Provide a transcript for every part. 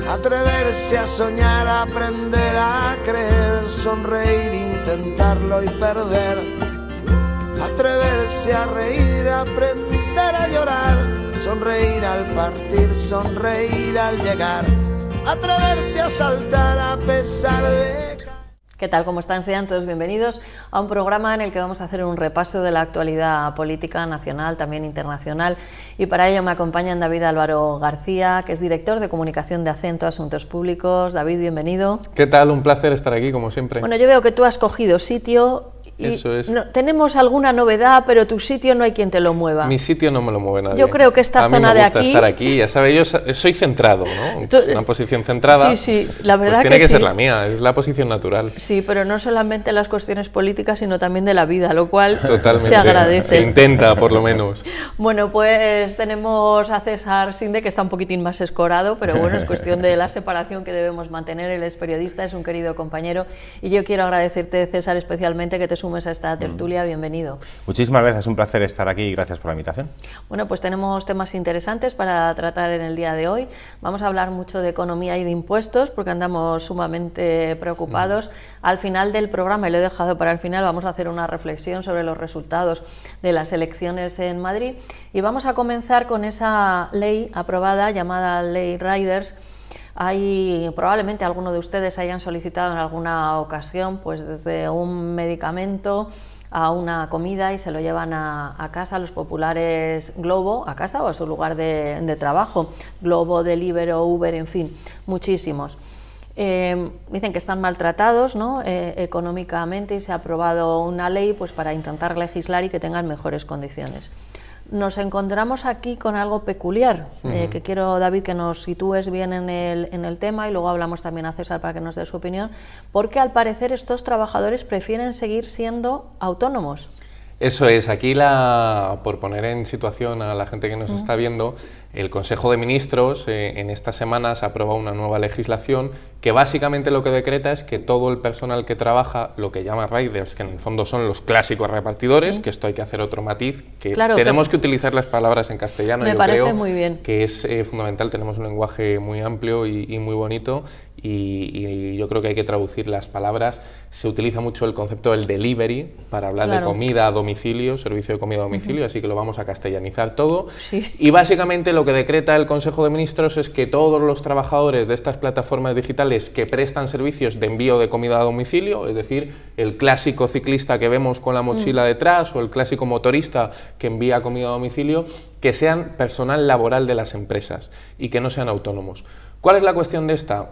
Atreverse a soñar, aprender a creer, sonreír, intentarlo y perder. Atreverse a reír, aprender a llorar, sonreír al partir, sonreír al llegar. Atreverse a saltar a pesar de... ¿Qué tal? ¿Cómo están? Sean todos bienvenidos a un programa en el que vamos a hacer un repaso de la actualidad política nacional, también internacional, y para ello me acompañan David Álvaro García, que es director de comunicación de Acento Asuntos Públicos. David, bienvenido. ¿Qué tal? Un placer estar aquí, como siempre. Bueno, yo veo que tú has cogido sitio. Eso es. No, tenemos alguna novedad, pero tu sitio no hay quien te lo mueva. Mi sitio no me lo mueve nadie. Yo creo que esta zona de aquí... A mí me gusta estar aquí, ya sabes, yo soy centrado, ¿no? Una posición centrada. Sí, la verdad pues tiene que sí. ser la mía, es la posición natural. Sí, pero no solamente las cuestiones políticas, sino también de la vida, lo cual Totalmente. Se agradece. Intenta, por lo menos. Bueno, pues tenemos a César Sinde, que está un poquitín más escorado, pero bueno, es cuestión de la separación que debemos mantener. Él es periodista, es un querido compañero, y yo quiero agradecerte, César, especialmente que te sumes a esta tertulia. Bienvenido. Muchísimas gracias, un placer estar aquí y gracias por la invitación. Bueno, pues tenemos temas interesantes para tratar en el día de hoy. Vamos a hablar mucho de economía y de impuestos porque andamos sumamente preocupados. Al final del programa, y lo he dejado para el final, vamos a hacer una reflexión sobre los resultados de las elecciones en Madrid y vamos a comenzar con esa ley aprobada llamada Ley Riders. Probablemente alguno de ustedes hayan solicitado en alguna ocasión, pues desde un medicamento a una comida y se lo llevan a casa, los populares Glovo, a casa o a su lugar de trabajo, Glovo, Deliveroo, Uber, en fin, muchísimos. Dicen que están maltratados, ¿no? Económicamente, y se ha aprobado una ley pues para intentar legislar y que tengan mejores condiciones. Nos encontramos aquí con algo peculiar, que quiero, David, que nos sitúes bien en el tema, y luego hablamos también a César para que nos dé su opinión, porque al parecer estos trabajadores prefieren seguir siendo autónomos. Eso es, aquí por poner en situación a la gente que nos está viendo, el Consejo de Ministros en estas semanas ha aprobado una nueva legislación que básicamente lo que decreta es que todo el personal que trabaja, lo que llama riders, que en el fondo son los clásicos repartidores, que esto hay que hacer otro matiz, que claro, tenemos que utilizar las palabras en castellano, me parece muy bien. Que es fundamental, tenemos un lenguaje muy amplio y muy bonito, y yo creo que hay que traducir las palabras. Se utiliza mucho el concepto del delivery para hablar de comida a domicilio, servicio de comida a domicilio, así que lo vamos a castellanizar todo. Sí. Y básicamente lo que decreta el Consejo de Ministros es que todos los trabajadores de estas plataformas digitales que prestan servicios de envío de comida a domicilio, es decir, el clásico ciclista que vemos con la mochila detrás o el clásico motorista que envía comida a domicilio, que sean personal laboral de las empresas y que no sean autónomos. ¿Cuál es la cuestión de esta?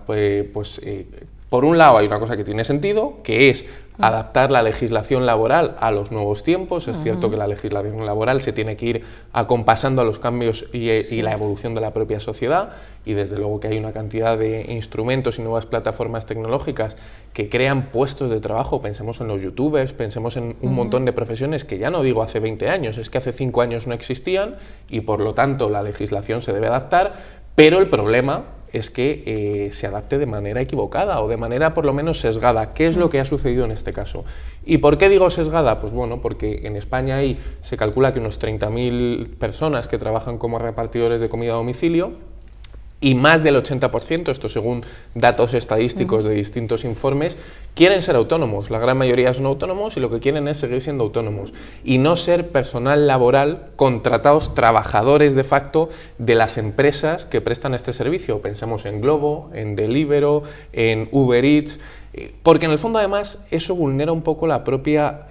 Por un lado hay una cosa que tiene sentido, que es adaptar la legislación laboral a los nuevos tiempos. Es cierto que la legislación laboral se tiene que ir acompasando a los cambios y la evolución de la propia sociedad, y desde luego que hay una cantidad de instrumentos y nuevas plataformas tecnológicas que crean puestos de trabajo. Pensemos en los youtubers, pensemos en un montón de profesiones que ya no digo hace 20 años, es que hace 5 años no existían y por lo tanto la legislación se debe adaptar, pero el problema es que se adapte de manera equivocada o de manera por lo menos sesgada. ¿Qué es lo que ha sucedido en este caso? ¿Y por qué digo sesgada? Pues bueno, porque en España se calcula que unos 30.000 personas que trabajan como repartidores de comida a domicilio, y más del 80%, esto según datos estadísticos de distintos informes, quieren ser autónomos. La gran mayoría son autónomos y lo que quieren es seguir siendo autónomos y no ser personal laboral, contratados, trabajadores de facto de las empresas que prestan este servicio. Pensemos en Glovo, en Deliveroo, en Uber Eats, porque en el fondo además eso vulnera un poco la propia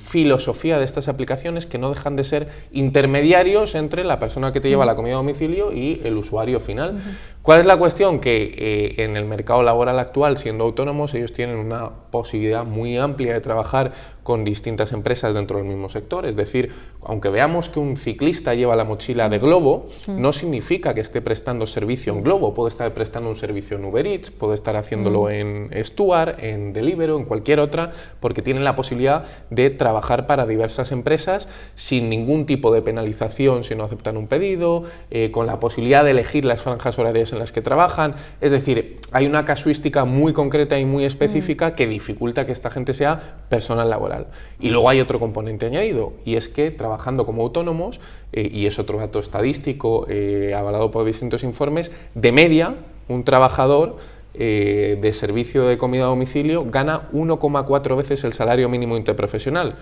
filosofía de estas aplicaciones, que no dejan de ser intermediarios entre la persona que te lleva la comida a domicilio y el usuario final. ¿Cuál es la cuestión? Que en el mercado laboral actual, siendo autónomos, ellos tienen una posibilidad muy amplia de trabajar con distintas empresas dentro del mismo sector. Es decir, aunque veamos que un ciclista lleva la mochila de Glovo, no significa que esté prestando servicio en Glovo. Puede estar prestando un servicio en Uber Eats, puede estar haciéndolo en Stuart, en Deliveroo, en cualquier otra, porque tienen la posibilidad de trabajar para diversas empresas sin ningún tipo de penalización si no aceptan un pedido, con la posibilidad de elegir las franjas horarias en las que trabajan. Es decir, hay una casuística muy concreta y muy específica que dificulta que esta gente sea personal laboral. Y luego hay otro componente añadido, y es que trabajando como autónomos, y es otro dato estadístico avalado por distintos informes, de media un trabajador de servicio de comida a domicilio gana 1,4 veces el salario mínimo interprofesional.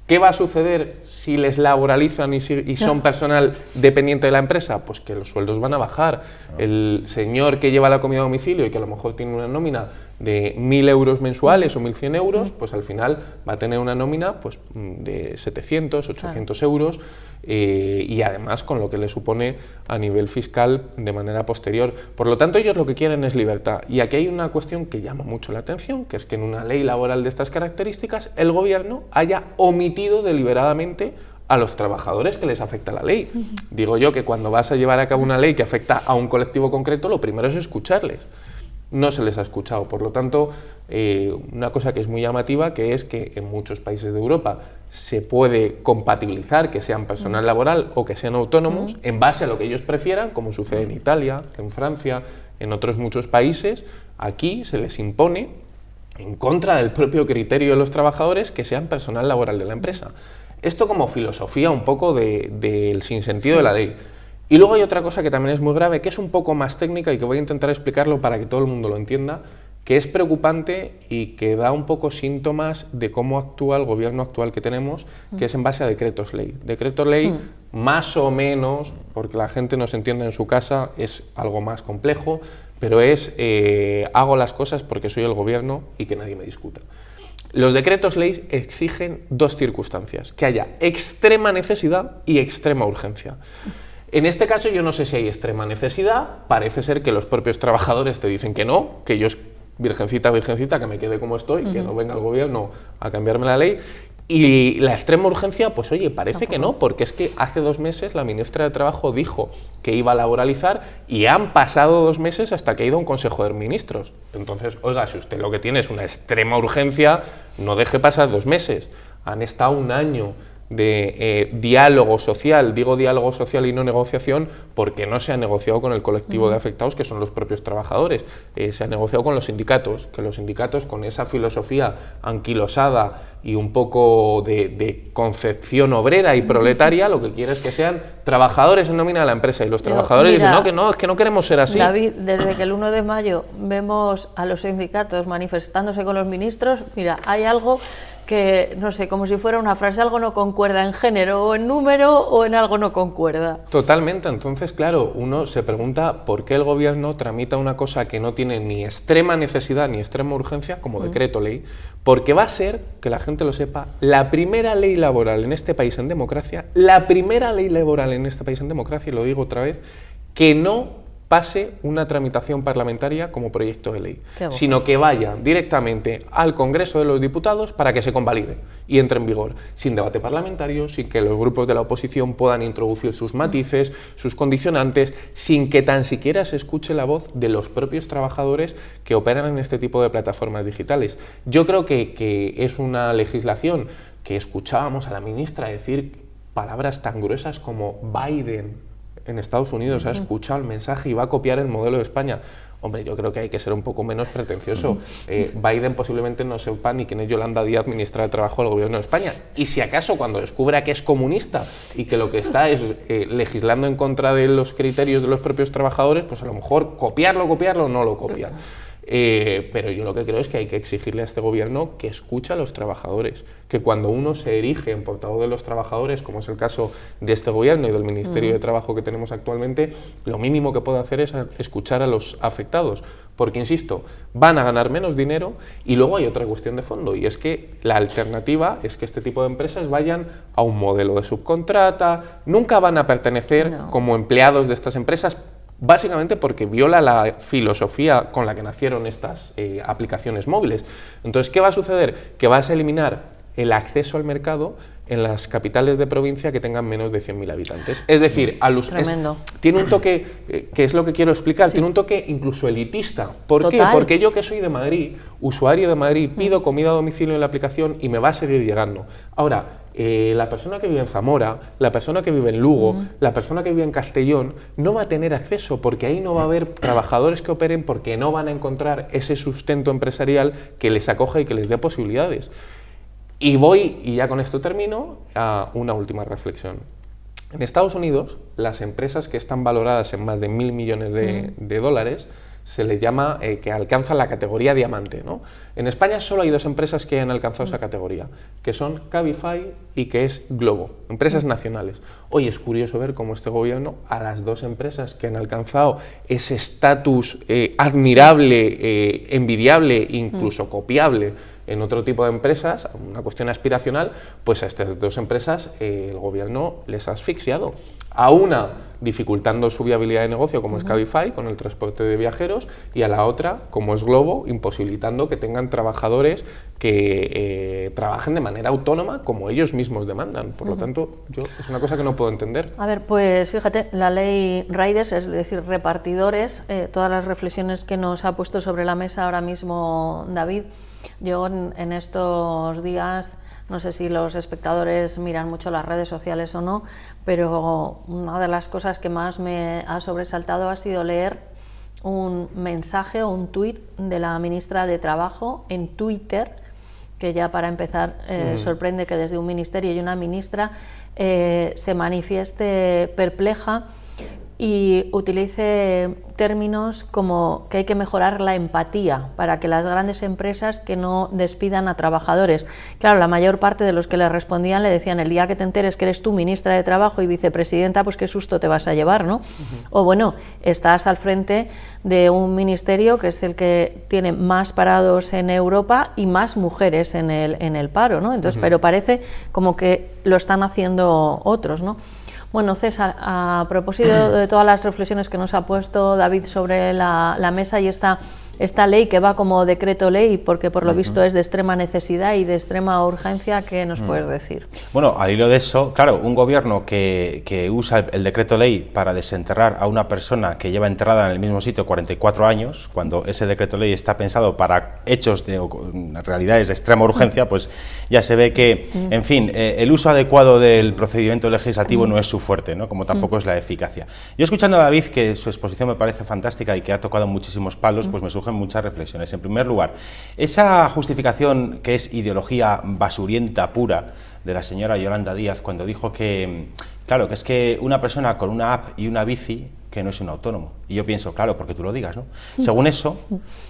¿Qué va a suceder si les laboralizan y son personal dependiente de la empresa? Pues que los sueldos van a bajar. El señor que lleva la comida a domicilio y que a lo mejor tiene una nómina de 1.000 euros mensuales o 1.100 euros, pues al final va a tener una nómina pues, de 700, 800 euros y además con lo que le supone a nivel fiscal de manera posterior. Por lo tanto, ellos lo que quieren es libertad. Y aquí hay una cuestión que llama mucho la atención, que es que en una ley laboral de estas características el gobierno haya omitido deliberadamente a los trabajadores que les afecta la ley. Digo yo que cuando vas a llevar a cabo una ley que afecta a un colectivo concreto, lo primero es escucharles. No se les ha escuchado. Por lo tanto, una cosa que es muy llamativa, que es que en muchos países de Europa se puede compatibilizar que sean personal laboral o que sean autónomos en base a lo que ellos prefieran, como sucede en Italia, en Francia, en otros muchos países. Aquí se les impone, en contra del propio criterio de los trabajadores, que sean personal laboral de la empresa. Esto como filosofía un poco del sinsentido de la ley. Y luego hay otra cosa que también es muy grave, que es un poco más técnica y que voy a intentar explicarlo para que todo el mundo lo entienda, que es preocupante y que da un poco síntomas de cómo actúa el gobierno actual que tenemos, que es en base a decretos ley. Decretos ley, más o menos, porque la gente no se entiende en su casa, es algo más complejo, pero es hago las cosas porque soy el gobierno y que nadie me discuta. Los decretos ley exigen dos circunstancias, que haya extrema necesidad y extrema urgencia. En este caso yo no sé si hay extrema necesidad, parece ser que los propios trabajadores te dicen que no, que ellos, virgencita, virgencita, que me quede como estoy, que no venga el gobierno a cambiarme la ley. Y la extrema urgencia, pues oye, parece que no, porque es que hace 2 meses la ministra de Trabajo dijo que iba a laboralizar y han pasado 2 meses hasta que ha ido a un Consejo de Ministros. Entonces, oiga, si usted lo que tiene es una extrema urgencia, no deje pasar 2 meses. Han estado 1 año de diálogo social, digo diálogo social y no negociación, porque no se ha negociado con el colectivo de afectados, que son los propios trabajadores, se ha negociado con los sindicatos, que los sindicatos con esa filosofía anquilosada y un poco de concepción obrera y proletaria, lo que quiere es que sean trabajadores en nómina de la empresa, y los trabajadores dicen, no, es que no queremos ser así. David, desde que el 1 de mayo vemos a los sindicatos manifestándose con los ministros, mira, hay algo que, no sé, como si fuera una frase, algo no concuerda en género o en número o en algo no concuerda. Totalmente, entonces claro, uno se pregunta por qué el gobierno tramita una cosa que no tiene ni extrema necesidad ni extrema urgencia como decreto ley, porque va a ser, que la gente lo sepa, la primera ley laboral en este país en democracia, la primera ley laboral en este país en democracia, y lo digo otra vez, que no pase una tramitación parlamentaria como proyecto de ley, sino que vaya directamente al Congreso de los Diputados para que se convalide y entre en vigor, sin debate parlamentario, sin que los grupos de la oposición puedan introducir sus matices, sus condicionantes, sin que tan siquiera se escuche la voz de los propios trabajadores que operan en este tipo de plataformas digitales. Yo creo que es una legislación que escuchábamos a la ministra decir palabras tan gruesas como Biden en Estados Unidos ha escuchado el mensaje y va a copiar el modelo de España. Hombre, yo creo que hay que ser un poco menos pretencioso. Biden posiblemente no sepa ni quién es Yolanda Díaz, ministra de Trabajo del Gobierno de España. Y si acaso cuando descubra que es comunista y que lo que está es legislando en contra de los criterios de los propios trabajadores, pues a lo mejor copiarlo no lo copia. Pero yo lo que creo es que hay que exigirle a este gobierno que escuche a los trabajadores, que cuando uno se erige en portavoz de los trabajadores, como es el caso de este gobierno y del Ministerio de Trabajo que tenemos actualmente, lo mínimo que puede hacer es escuchar a los afectados, porque insisto, van a ganar menos dinero. Y luego hay otra cuestión de fondo, y es que la alternativa es que este tipo de empresas vayan a un modelo de subcontrata, nunca van a pertenecer como empleados de estas empresas, básicamente porque viola la filosofía con la que nacieron estas aplicaciones móviles. Entonces, ¿qué va a suceder? Que vas a eliminar el acceso al mercado en las capitales de provincia que tengan menos de 100.000 habitantes. Es decir, tiene un toque, que es lo que quiero explicar, tiene un toque incluso elitista. ¿Por qué? Porque yo, que soy de Madrid, usuario de Madrid, pido comida a domicilio en la aplicación y me va a seguir llegando. Ahora, la persona que vive en Zamora, la persona que vive en Lugo, la persona que vive en Castellón, no va a tener acceso, porque ahí no va a haber trabajadores que operen, porque no van a encontrar ese sustento empresarial que les acoja y que les dé posibilidades. Y ya con esto termino, a una última reflexión. En Estados Unidos, las empresas que están valoradas en más de 1.000 millones de dólares se le llama que alcanzan la categoría diamante, ¿no? En España solo hay 2 empresas que han alcanzado esa categoría, que son Cabify y que es Glovo, empresas nacionales. Hoy es curioso ver cómo este gobierno, a las 2 empresas que han alcanzado ese estatus admirable, envidiable, incluso copiable en otro tipo de empresas, una cuestión aspiracional, pues a estas 2 empresas el gobierno les ha asfixiado. A una dificultando su viabilidad de negocio, como es Cabify, con el transporte de viajeros, y a la otra, como es Glovo, imposibilitando que tengan trabajadores que trabajen de manera autónoma como ellos mismos demandan. Por lo tanto, es una cosa que no puedo entender. A ver, pues fíjate, la ley Riders, es decir, repartidores, todas las reflexiones que nos ha puesto sobre la mesa ahora mismo David, yo en estos días, no sé si los espectadores miran mucho las redes sociales o no, pero una de las cosas que más me ha sobresaltado ha sido leer un mensaje o un tuit de la ministra de Trabajo en Twitter, que ya para empezar sorprende que desde un ministerio y una ministra se manifieste perpleja y utilice términos como que hay que mejorar la empatía para que las grandes empresas que no despidan a trabajadores. Claro, la mayor parte de los que le respondían le decían: el día que te enteres que eres tú ministra de Trabajo y vicepresidenta, pues qué susto te vas a llevar, ¿no? O bueno, estás al frente de un ministerio que es el que tiene más parados en Europa y más mujeres en el paro, ¿no? Entonces, pero parece como que lo están haciendo otros, ¿no? Bueno, César, a propósito de todas las reflexiones que nos ha puesto David sobre la mesa y esta ley que va como decreto ley, porque por lo visto es de extrema necesidad y de extrema urgencia, ¿qué nos puedes decir? Bueno, al hilo de eso, claro, un gobierno que usa el decreto ley para desenterrar a una persona que lleva enterrada en el mismo sitio 44 años, cuando ese decreto ley está pensado para hechos de realidades de extrema urgencia, pues ya se ve que, en fin, el uso adecuado del procedimiento legislativo no es su fuerte, ¿no? Como tampoco es la eficacia. Yo, escuchando a David, que su exposición me parece fantástica y que ha tocado muchísimos palos, pues me surgen muchas reflexiones. En primer lugar, esa justificación que es ideología basurienta pura de la señora Yolanda Díaz cuando dijo que, claro, que es que una persona con una app y una bici que no es un autónomo. Y yo pienso, claro, porque tú lo digas, ¿no? Según eso,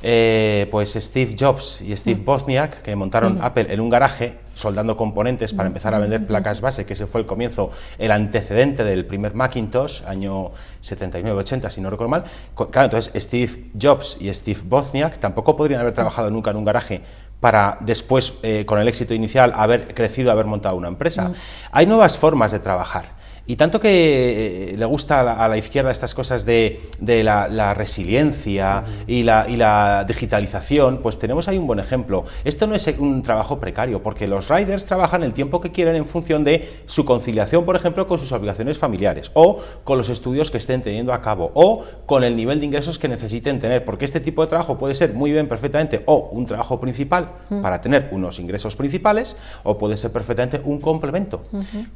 pues Steve Jobs y Steve Wozniak, que montaron Apple en un garaje, soldando componentes para empezar a vender placas base, que ese fue el comienzo, el antecedente del primer Macintosh, año 79-80, si no recuerdo mal. Claro, entonces Steve Jobs y Steve Wozniak tampoco podrían haber trabajado nunca en un garaje para después, con el éxito inicial, haber crecido, haber montado una empresa. Hay nuevas formas de trabajar. Y tanto que le gusta a la izquierda estas cosas de la resiliencia y la digitalización, pues tenemos ahí un buen ejemplo. Esto no es un trabajo precario, porque los riders trabajan el tiempo que quieren en función de su conciliación, por ejemplo, con sus obligaciones familiares, o con los estudios que estén teniendo a cabo, o con el nivel de ingresos que necesiten tener, porque este tipo de trabajo puede ser muy bien perfectamente o un trabajo principal para tener unos ingresos principales, o puede ser perfectamente un complemento.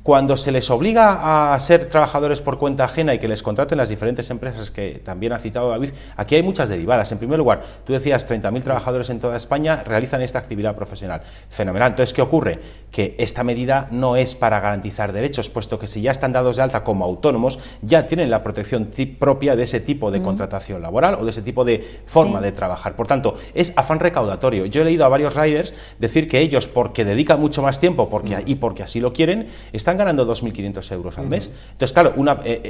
Cuando se les obliga a ser trabajadores por cuenta ajena y que les contraten las diferentes empresas que también ha citado David, aquí hay muchas derivadas. En primer lugar, tú decías 30.000 trabajadores en toda España realizan esta actividad profesional. Fenomenal. Entonces, ¿qué ocurre? Que esta medida no es para garantizar derechos, puesto que si ya están dados de alta como autónomos, ya tienen la protección propia de ese tipo de contratación laboral o de ese tipo de forma de trabajar. Por tanto, es afán recaudatorio. Yo he leído a varios riders decir que ellos, porque dedican mucho más tiempo y porque así lo quieren, están ganando 2.500 euros al mes. Entonces, claro,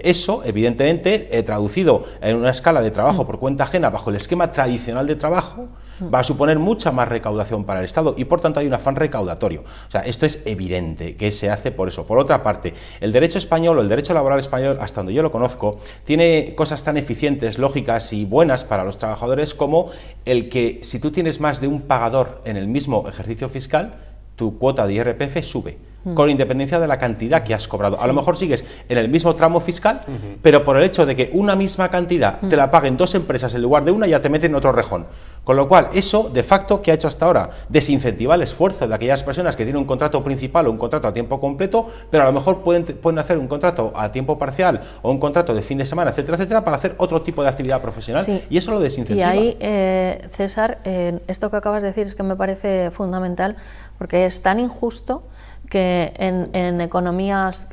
eso, evidentemente, traducido en una escala de trabajo por cuenta ajena bajo el esquema tradicional de trabajo, va a suponer mucha más recaudación para el Estado y, por tanto, hay un afán recaudatorio. O sea, esto es evidente que se hace por eso. Por otra parte, el derecho español o el derecho laboral español, hasta donde yo lo conozco, tiene cosas tan eficientes, lógicas y buenas para los trabajadores como el que si tú tienes más de un pagador en el mismo ejercicio fiscal, tu cuota de IRPF sube, con independencia de la cantidad que has cobrado. A lo mejor sigues en el mismo tramo fiscal, pero por el hecho de que una misma cantidad te la paguen dos empresas en lugar de una, ya te meten en otro rejón. Con lo cual, eso, de facto, ¿qué ha hecho hasta ahora? Desincentivar el esfuerzo de aquellas personas que tienen un contrato principal o un contrato a tiempo completo, pero a lo mejor pueden hacer un contrato a tiempo parcial o un contrato de fin de semana, etcétera, etcétera, para hacer otro tipo de actividad profesional. Sí. Y eso lo desincentiva. Y ahí, César, esto que acabas de decir es que me parece fundamental, porque es tan injusto que en economías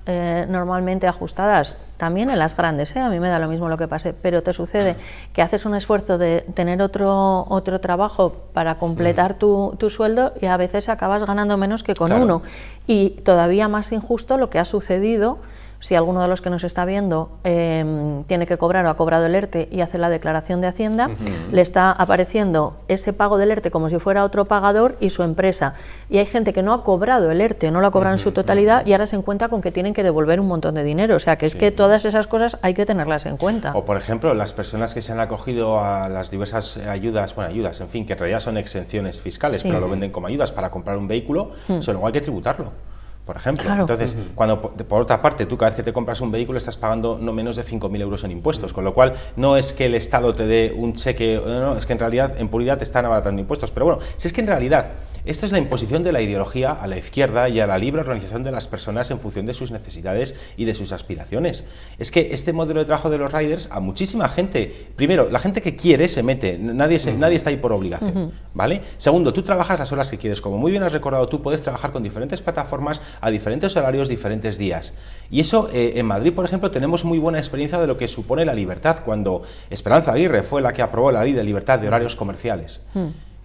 normalmente ajustadas, también en las grandes, a mí me da lo mismo lo que pase, pero te sucede que haces un esfuerzo de tener otro trabajo para completar tu sueldo y a veces acabas ganando menos que con uno. Y todavía más injusto lo que ha sucedido, si alguno de los que nos está viendo tiene que cobrar o ha cobrado el ERTE y hace la declaración de Hacienda, le está apareciendo ese pago del ERTE como si fuera otro pagador y su empresa. Y hay gente que no ha cobrado el ERTE, no lo ha cobrado en su totalidad y ahora se encuentra con que tienen que devolver un montón de dinero. O sea, que es que todas esas cosas hay que tenerlas en cuenta. O, por ejemplo, las personas que se han acogido a las diversas ayudas, en fin, que en realidad son exenciones fiscales, pero lo venden como ayudas para comprar un vehículo, eso luego hay que tributarlo. Por ejemplo, entonces, cuando por otra parte tú cada vez que te compras un vehículo estás pagando no menos de 5.000 euros en impuestos, con lo cual no es que el Estado te dé un cheque, no, es que en realidad en puridad te están abaratando impuestos. Pero bueno, si es que en realidad esto es la imposición de la ideología a la izquierda y a la libre organización de las personas en función de sus necesidades y de sus aspiraciones. Es que este modelo de trabajo de los riders, a muchísima gente, primero, la gente que quiere se mete, nadie está ahí por obligación, ¿vale? Segundo, tú trabajas las horas que quieres, como muy bien has recordado, tú puedes trabajar con diferentes plataformas a diferentes horarios, diferentes días. Y eso, en Madrid, por ejemplo, tenemos muy buena experiencia de lo que supone la libertad, cuando Esperanza Aguirre fue la que aprobó la ley de libertad de horarios comerciales.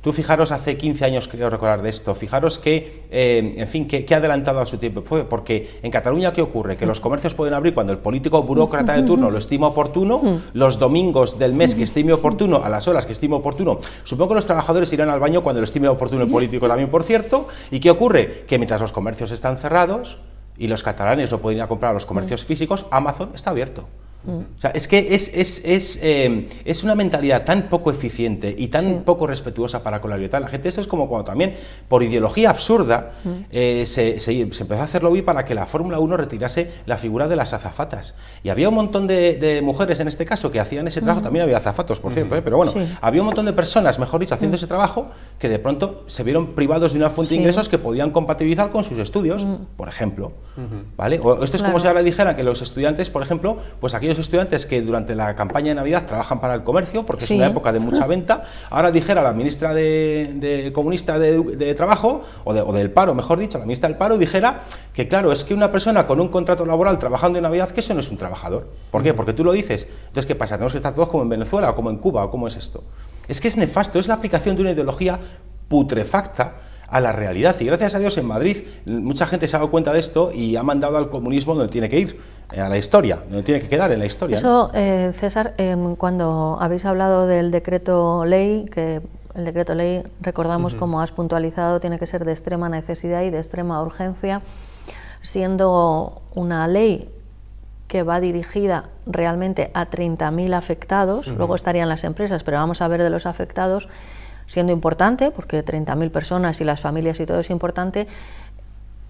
Tú fijaros, hace 15 años creo recordar de esto, fijaros que, en fin, que adelantado a su tiempo fue, porque en Cataluña, ¿qué ocurre? Que los comercios pueden abrir cuando el político burócrata de turno lo estima oportuno, los domingos del mes que estime oportuno, a las horas que estime oportuno. Supongo que los trabajadores irán al baño cuando lo estime oportuno el político también, por cierto. ¿Y qué ocurre? Que mientras los comercios están cerrados y los catalanes no pueden ir a comprar a los comercios físicos, Amazon está abierto. O sea, es que es una mentalidad tan poco eficiente y tan poco respetuosa para con la libertad de la gente. Esto es como cuando también, por ideología absurda, se empezó a hacer lobby para que la Fórmula 1 retirase la figura de las azafatas. Y había un montón de mujeres en este caso que hacían ese trabajo, también había azafatos, por cierto, pero bueno, había un montón de personas, mejor dicho, haciendo ese trabajo, que de pronto se vieron privados de una fuente de ingresos que podían compatibilizar con sus estudios, por ejemplo. ¿Vale? O esto es como si ahora dijeran que los estudiantes, por ejemplo, pues aquellos estudiantes que durante la campaña de Navidad trabajan para el comercio, porque es una época de mucha venta, ahora dijera la ministra comunista de Trabajo, o del paro, mejor dicho, la ministra del paro, dijera que claro, es que una persona con un contrato laboral trabajando en Navidad, que eso no es un trabajador. ¿Por qué? Porque tú lo dices. Entonces, ¿qué pasa? ¿Tenemos que estar todos como en Venezuela o como en Cuba o cómo es esto? Es que es nefasto, es la aplicación de una ideología putrefacta a la realidad, y gracias a Dios en Madrid mucha gente se ha dado cuenta de esto y ha mandado al comunismo donde tiene que ir, a la historia, donde tiene que quedar, en la historia. Eso, César, cuando habéis hablado del decreto ley, que el decreto ley, recordamos, como has puntualizado, tiene que ser de extrema necesidad y de extrema urgencia, siendo una ley que va dirigida realmente a 30.000 afectados, luego estarían las empresas, pero vamos a ver de los afectados, siendo importante, porque 30.000 personas y las familias y todo es importante,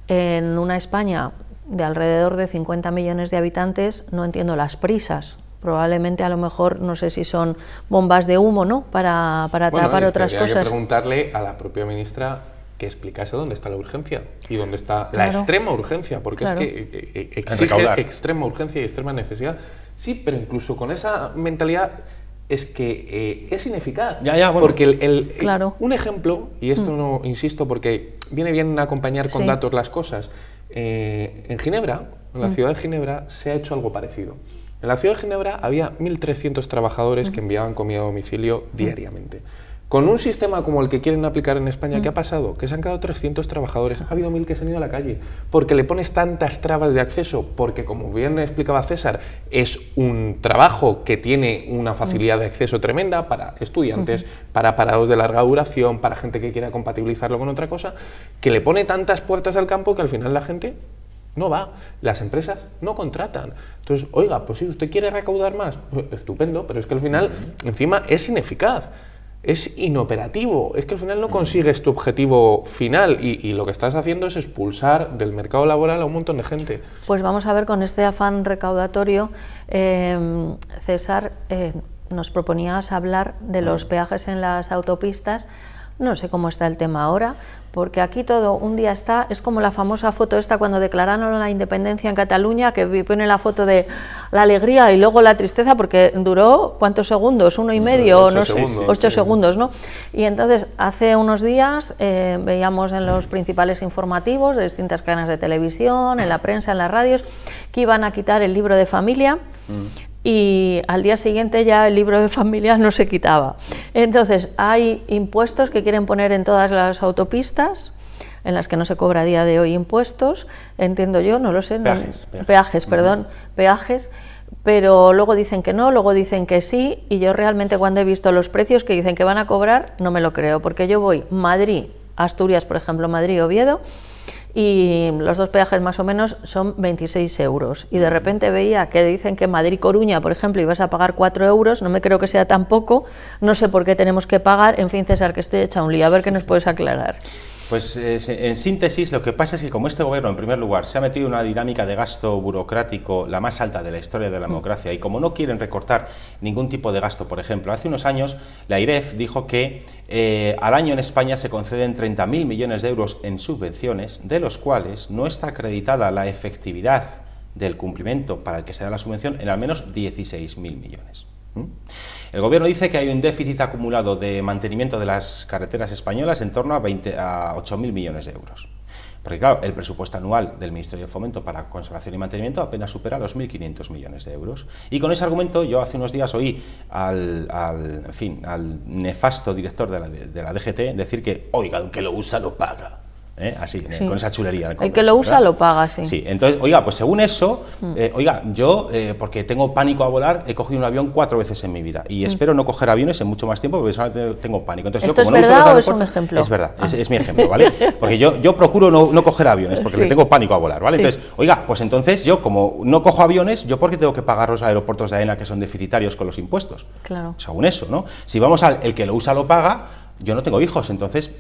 en una España de alrededor de 50 millones de habitantes, no entiendo las prisas. Probablemente, a lo mejor, no sé si son bombas de humo, ¿no?, para tapar otras cosas. Hay que preguntarle a la propia ministra que explicase dónde está la urgencia y dónde está la extrema urgencia, porque es que exige extrema urgencia y extrema necesidad. Sí, pero incluso con esa mentalidad es que es ineficaz. Porque un ejemplo, y esto no insisto porque viene bien acompañar con datos las cosas, en Ginebra, en la ciudad de Ginebra, se ha hecho algo parecido. En la ciudad de Ginebra había 1.300 trabajadores que enviaban comida a domicilio diariamente. Con un sistema como el que quieren aplicar en España, ¿qué ha pasado? Que se han quedado 300 trabajadores. Ha habido 1.000 que se han ido a la calle. Porque le pones tantas trabas de acceso, porque, como bien explicaba César, es un trabajo que tiene una facilidad de acceso tremenda para estudiantes, para parados de larga duración, para gente que quiera compatibilizarlo con otra cosa, que le pone tantas puertas al campo que al final la gente no va, las empresas no contratan. Entonces, oiga, pues si usted quiere recaudar más, pues, estupendo, pero es que al final, encima, es ineficaz. Es inoperativo, es que al final no consigues tu objetivo final y lo que estás haciendo es expulsar del mercado laboral a un montón de gente. Pues vamos a ver, con este afán recaudatorio, César, nos proponías hablar de los peajes en las autopistas, No sé cómo está el tema ahora, porque aquí todo un día es como la famosa foto esta cuando declararon la independencia en Cataluña, que pone la foto de la alegría y luego la tristeza, porque duró, ¿cuántos segundos? 1,5, 8 segundos, 8 segundos, ¿no? Y entonces, hace unos días veíamos en los principales informativos de distintas cadenas de televisión, en la prensa, en las radios, que iban a quitar el libro de familia. Y al día siguiente ya el libro de familia no se quitaba. Entonces hay impuestos que quieren poner en todas las autopistas, en las que no se cobra a día de hoy impuestos, entiendo yo, no lo sé. Peajes, peajes, pero luego dicen que no, luego dicen que sí, y yo realmente cuando he visto los precios que dicen que van a cobrar, no me lo creo, porque yo voy Madrid, Asturias, por ejemplo, Madrid-Oviedo, y los dos peajes más o menos son 26 euros. Y de repente veía que dicen que Madrid-Coruña, por ejemplo, ibas a pagar 4 euros, no me creo que sea tan poco, no sé por qué tenemos que pagar. En fin, César, que estoy hecha un lío, a ver qué nos puedes aclarar. Pues en síntesis, lo que pasa es que como este gobierno, en primer lugar, se ha metido en una dinámica de gasto burocrático la más alta de la historia de la democracia, y como no quieren recortar ningún tipo de gasto, por ejemplo, hace unos años la AIREF dijo que al año en España se conceden 30.000 millones de euros en subvenciones, de los cuales no está acreditada la efectividad del cumplimiento para el que se da la subvención en al menos 16.000 millones. El gobierno dice que hay un déficit acumulado de mantenimiento de las carreteras españolas en torno a 8.000 millones de euros. Porque claro, el presupuesto anual del Ministerio de Fomento para Conservación y Mantenimiento apenas supera los 1.500 millones de euros. Y con ese argumento yo hace unos días oí al nefasto director de la DGT decir que, oiga, el que lo usa lo paga. Así, sí, con esa chulería. El que lo usa, ¿verdad?, lo paga, sí. Sí, entonces, oiga, pues según eso, oiga, yo, porque tengo pánico a volar, he cogido un avión 4 veces en mi vida y espero no coger aviones en mucho más tiempo porque solamente tengo pánico. Entonces, ¿esto yo, como es no verdad uso los o es un ejemplo? Es verdad, es mi ejemplo, ¿vale? Porque yo procuro no coger aviones porque le tengo pánico a volar, ¿vale? Sí. Entonces, oiga, pues entonces yo, como no cojo aviones, ¿yo por qué tengo que pagar los aeropuertos de AENA que son deficitarios con los impuestos? Claro. Según eso, ¿no? Si vamos al el que lo usa lo paga, yo no tengo hijos, entonces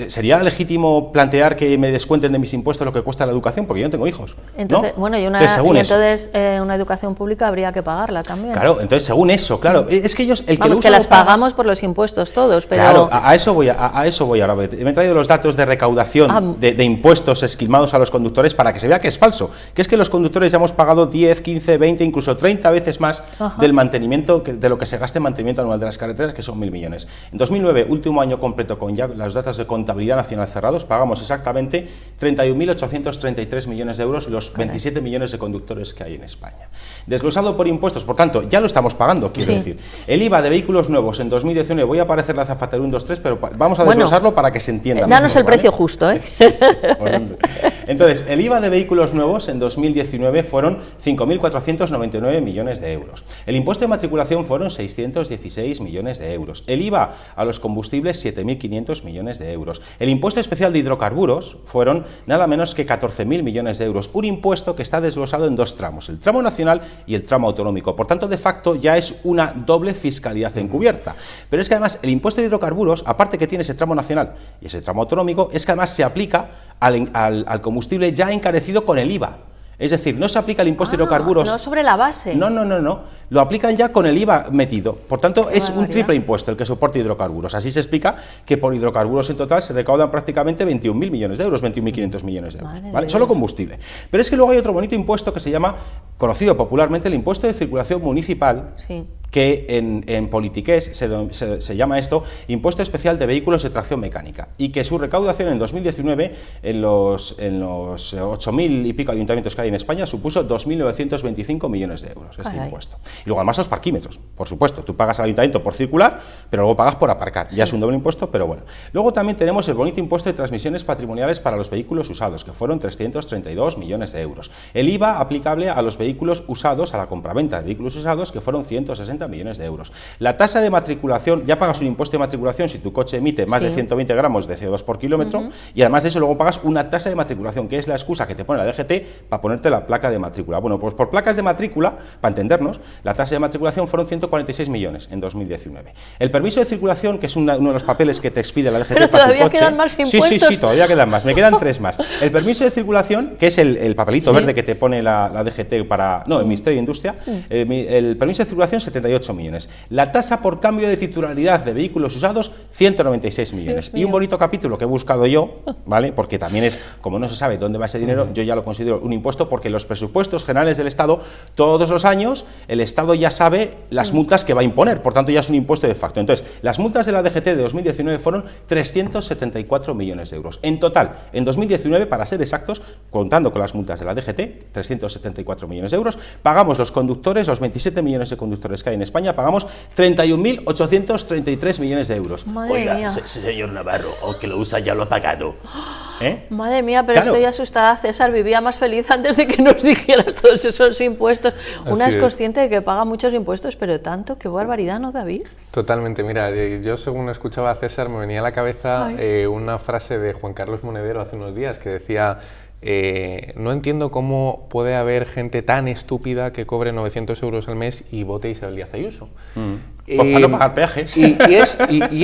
¿sería legítimo plantear que me descuenten de mis impuestos lo que cuesta la educación? Porque yo no tengo hijos, entonces, ¿no? Bueno, y entonces una educación pública habría que pagarla también. Claro, entonces según eso, claro, es que ellos... que las pagamos por los impuestos todos, pero... Claro, a eso voy ahora. Me he traído los datos de recaudación de impuestos esquilmados a los conductores para que se vea que es falso, que es que los conductores ya hemos pagado 10, 15, 20, incluso 30 veces más del mantenimiento, de lo que se gasta en mantenimiento anual de las carreteras, que son 1.000 millones. En 2009, último año completo con ya los datos de contabilidad nacional cerrados, pagamos exactamente 31.833 millones de euros los 27 millones de conductores que hay en España. Desglosado por impuestos, por tanto, ya lo estamos pagando, quiero decir. El IVA de vehículos nuevos en 2019, voy a aparecer la azafata 1, 2, 3, pero vamos a desglosarlo para que se entienda. Danos el precio justo, ¿eh? Sí. Entonces, el IVA de vehículos nuevos en 2019 fueron 5.499 millones de euros. El impuesto de matriculación fueron 616 millones de euros. El IVA a los combustibles, 7.500 millones de euros. El impuesto especial de hidrocarburos fueron nada menos que 14.000 millones de euros. Un impuesto que está desglosado en dos tramos, el tramo nacional y el tramo autonómico. Por tanto, de facto, ya es una doble fiscalidad encubierta. Pero es que además el impuesto de hidrocarburos, aparte que tiene ese tramo nacional y ese tramo autonómico, es que además se aplica al combustible ya encarecido con el IVA. Es decir, no se aplica el impuesto de hidrocarburos... No sobre la base. No. Lo aplican ya con el IVA metido. Por tanto, es un triple impuesto el que soporta hidrocarburos. Así se explica que por hidrocarburos en total se recaudan prácticamente 21.000 millones de euros, 21.500 millones de euros. ¿Vale? Solo combustible. Pero es que luego hay otro bonito impuesto que se llama, conocido popularmente, el impuesto de circulación municipal, que en politiqués se llama esto impuesto especial de vehículos de tracción mecánica, y que su recaudación en 2019 en los 8.000 y pico ayuntamientos que hay en España supuso 2.925 millones de euros este impuesto. Y luego además los parquímetros, por supuesto, tú pagas al ayuntamiento por circular, pero luego pagas por aparcar, ya es un doble impuesto, pero bueno. Luego también tenemos el bonito impuesto de transmisiones patrimoniales para los vehículos usados, que fueron 332 millones de euros. El IVA aplicable a los vehículos usados, a la compraventa de vehículos usados, que fueron 160 millones de euros. La tasa de matriculación, ya pagas un impuesto de matriculación si tu coche emite más de 120 gramos de CO2 por kilómetro, y además de eso luego pagas una tasa de matriculación, que es la excusa que te pone la DGT para ponerte la placa de matrícula. Bueno, pues por placas de matrícula, para entendernos, la tasa de matriculación fueron 146 millones en 2019. El permiso de circulación, que es uno de los papeles que te expide la DGT para tu coche... ¿Todavía quedan más impuestos? Sí, todavía quedan más. Me quedan 3 más. El permiso de circulación, que es el papelito verde que te pone la DGT para... No, el Ministerio de Industria. El permiso de circulación, 58 millones. La tasa por cambio de titularidad de vehículos usados, 196 millones. Y un bonito capítulo que he buscado yo, ¿vale? Porque también es, como no se sabe dónde va ese dinero, yo ya lo considero un impuesto, porque los presupuestos generales del Estado, todos los años, el Estado ya sabe las multas que va a imponer, por tanto ya es un impuesto de facto. Entonces, las multas de la DGT de 2019 fueron 374 millones de euros. En total, en 2019, para ser exactos, contando con las multas de la DGT, 374 millones de euros, pagamos los conductores, los 27 millones de conductores que hay en España, pagamos 31.833 millones de euros. Madre mía. Señor Navarro, o que lo usa ya lo ha pagado. Madre mía, pero Claro. estoy asustada, César, vivía más feliz antes de que nos dijeras todos esos impuestos. Una Así es es. consciente de que paga muchos impuestos, pero tanto, qué barbaridad, ¿no, David? Totalmente, mira, yo según escuchaba a César me venía a la cabeza una frase de Juan Carlos Monedero hace unos días que decía: no entiendo cómo puede haber gente tan estúpida que cobre 900 euros al mes y vote Isabel Díaz Ayuso. Pues para no pagar peajes. Y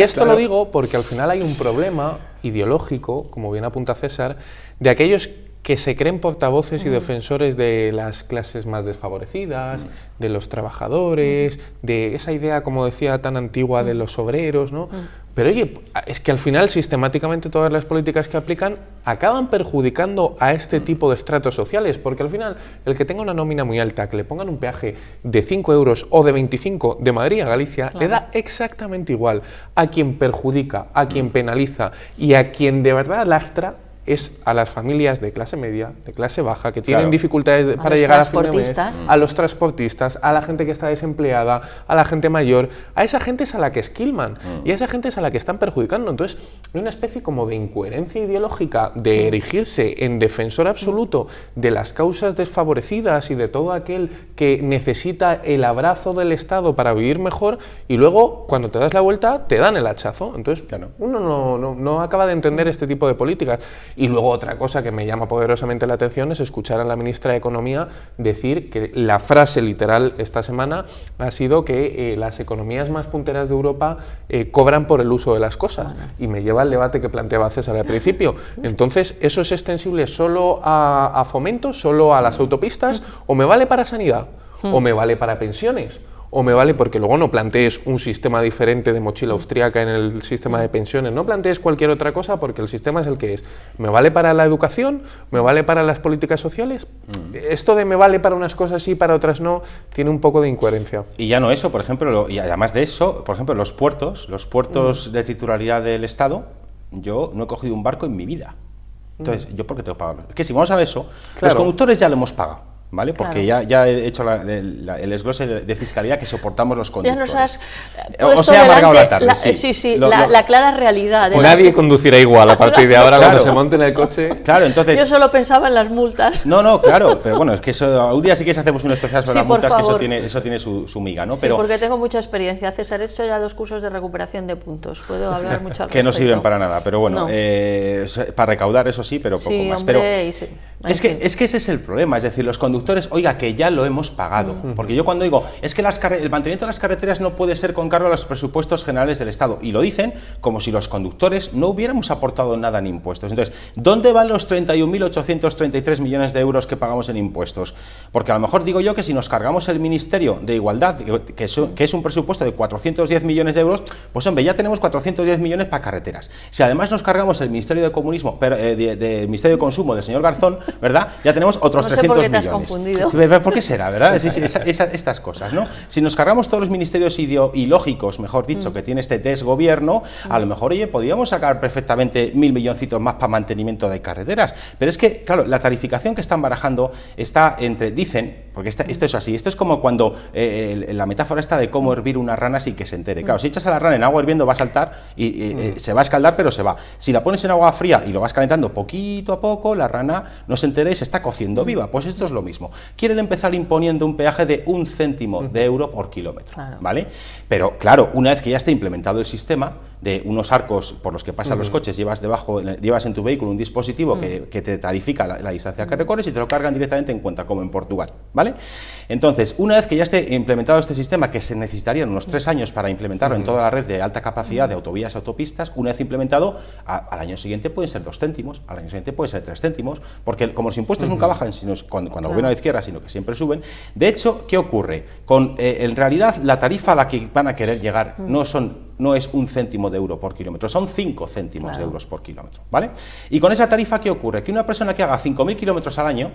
esto Claro. lo digo porque al final hay un problema ideológico, como bien apunta César, de aquellos que se creen portavoces y defensores de las clases más desfavorecidas, de los trabajadores, de esa idea, como decía, tan antigua de los obreros, ¿no? Pero oye, es que al final sistemáticamente todas las políticas que aplican acaban perjudicando a este tipo de estratos sociales, porque al final el que tenga una nómina muy alta, que le pongan un peaje de 5 euros o de 25 de Madrid a Galicia, le da exactamente igual. A quien perjudica, a quien penaliza y a quien de verdad lastra es a las familias de clase media, de clase baja, que tienen Claro. dificultades para los llegar a fin de mes, transportistas. a los transportistas, a la gente que está desempleada, a la gente mayor, a esa gente es a la que esquilman y a esa gente es a la que están perjudicando. Entonces, hay una especie como de incoherencia ideológica de erigirse en defensor absoluto de las causas desfavorecidas y de todo aquel que necesita el abrazo del Estado para vivir mejor, y luego, cuando te das la vuelta, te dan el hachazo. Entonces, Claro. uno no acaba de entender este tipo de políticas. Y luego otra cosa que me llama poderosamente la atención es escuchar a la ministra de Economía decir que la frase literal esta semana ha sido que las economías más punteras de Europa cobran por el uso de las cosas. Y me lleva al debate que planteaba César al principio. Entonces, ¿eso es extensible solo a fomento, solo a las autopistas? ¿O me vale para sanidad? ¿O me vale para pensiones? ¿O me vale porque luego no plantees un sistema diferente de mochila austríaca en el sistema de pensiones? No plantees cualquier otra cosa porque el sistema es el que es. ¿Me vale para la educación? ¿Me vale para las políticas sociales? Esto de me vale para unas cosas sí, para otras no, tiene un poco de incoherencia. Y ya no eso, por ejemplo, y además de eso, por ejemplo, los puertos de titularidad del Estado, yo no he cogido un barco en mi vida. Entonces, ¿yo por qué tengo que pagarlo? Es que si vamos a ver eso, los Claro. conductores ya lo hemos pagado. ¿Vale? Porque Claro. ya he hecho el desglose de fiscalidad que soportamos los Ya conductores. nos has Os puesto he amargado la delante tarde, sí, Lo- la clara realidad. Pues nadie conducirá igual a partir de ahora Claro. cuando se monte en el coche. Claro, entonces... Yo solo pensaba en las multas. No, claro, pero bueno, es que eso, un día sí que hacemos un especial sobre Sí, las por multas, que favor. eso tiene su miga, ¿no? Sí, Pero porque tengo mucha experiencia. César, he hecho ya 2 cursos de recuperación de puntos. Puedo hablar mucho al que no respecto. sirven para nada, pero bueno, No. para recaudar eso sí, pero poco Sí, más. hombre, Pero y sí, en es fin. que ese es el problema, es decir, los conductores, oiga, que ya lo hemos pagado, porque yo cuando digo, es que el mantenimiento de las carreteras no puede ser con cargo a los presupuestos generales del Estado, y lo dicen como si los conductores no hubiéramos aportado nada en impuestos. Entonces, ¿dónde van los 31.833 millones de euros que pagamos en impuestos? Porque a lo mejor digo yo que si nos cargamos el Ministerio de Igualdad, que es un presupuesto de 410 millones de euros, pues hombre, ya tenemos 410 millones para carreteras. Si además nos cargamos el Ministerio de Comunismo, del Ministerio de Consumo del señor Garzón, ¿verdad? Ya tenemos otros No sé por 300 qué te has millones. confundido. ¿Por qué será, verdad? Sí, estas cosas, ¿no? Si nos cargamos todos los ministerios ideológicos, mejor dicho, que tiene este desgobierno, a lo mejor, oye, podríamos sacar perfectamente 1.000 milloncitos más para mantenimiento de carreteras. Pero es que, claro, la tarificación que están barajando está dicen, porque esto es así, esto es como cuando la metáfora está de cómo hervir una rana sin que se entere. Claro, si echas a la rana en agua hirviendo va a saltar y se va a escaldar, pero se va. Si la pones en agua fría y lo vas calentando poquito a poco, la rana no se entera y se está cociendo viva. Pues esto es lo mismo. Quieren empezar imponiendo un peaje de 1 céntimo de euro por kilómetro, Claro. ¿vale? Pero claro, una vez que ya esté implementado el sistema de unos arcos por los que pasan los coches, llevas en tu vehículo un dispositivo que te tarifica la distancia que recorres y te lo cargan directamente en cuenta, como en Portugal, ¿vale? ¿vale? Entonces, una vez que ya esté implementado este sistema, que se necesitarían unos 3 años para implementarlo en toda la red de alta capacidad de autovías y autopistas, una vez implementado, al año siguiente pueden ser 2 céntimos, al año siguiente pueden ser 3 céntimos, porque como los impuestos nunca bajan sino cuando vienen a la izquierda, sino que siempre suben. De hecho, ¿qué ocurre? En realidad, la tarifa a la que van a querer llegar no es 1 céntimo de euro por kilómetro, son 5 céntimos de euros por kilómetro, ¿vale? Y con esa tarifa, ¿qué ocurre? Que una persona que haga 5.000 kilómetros al año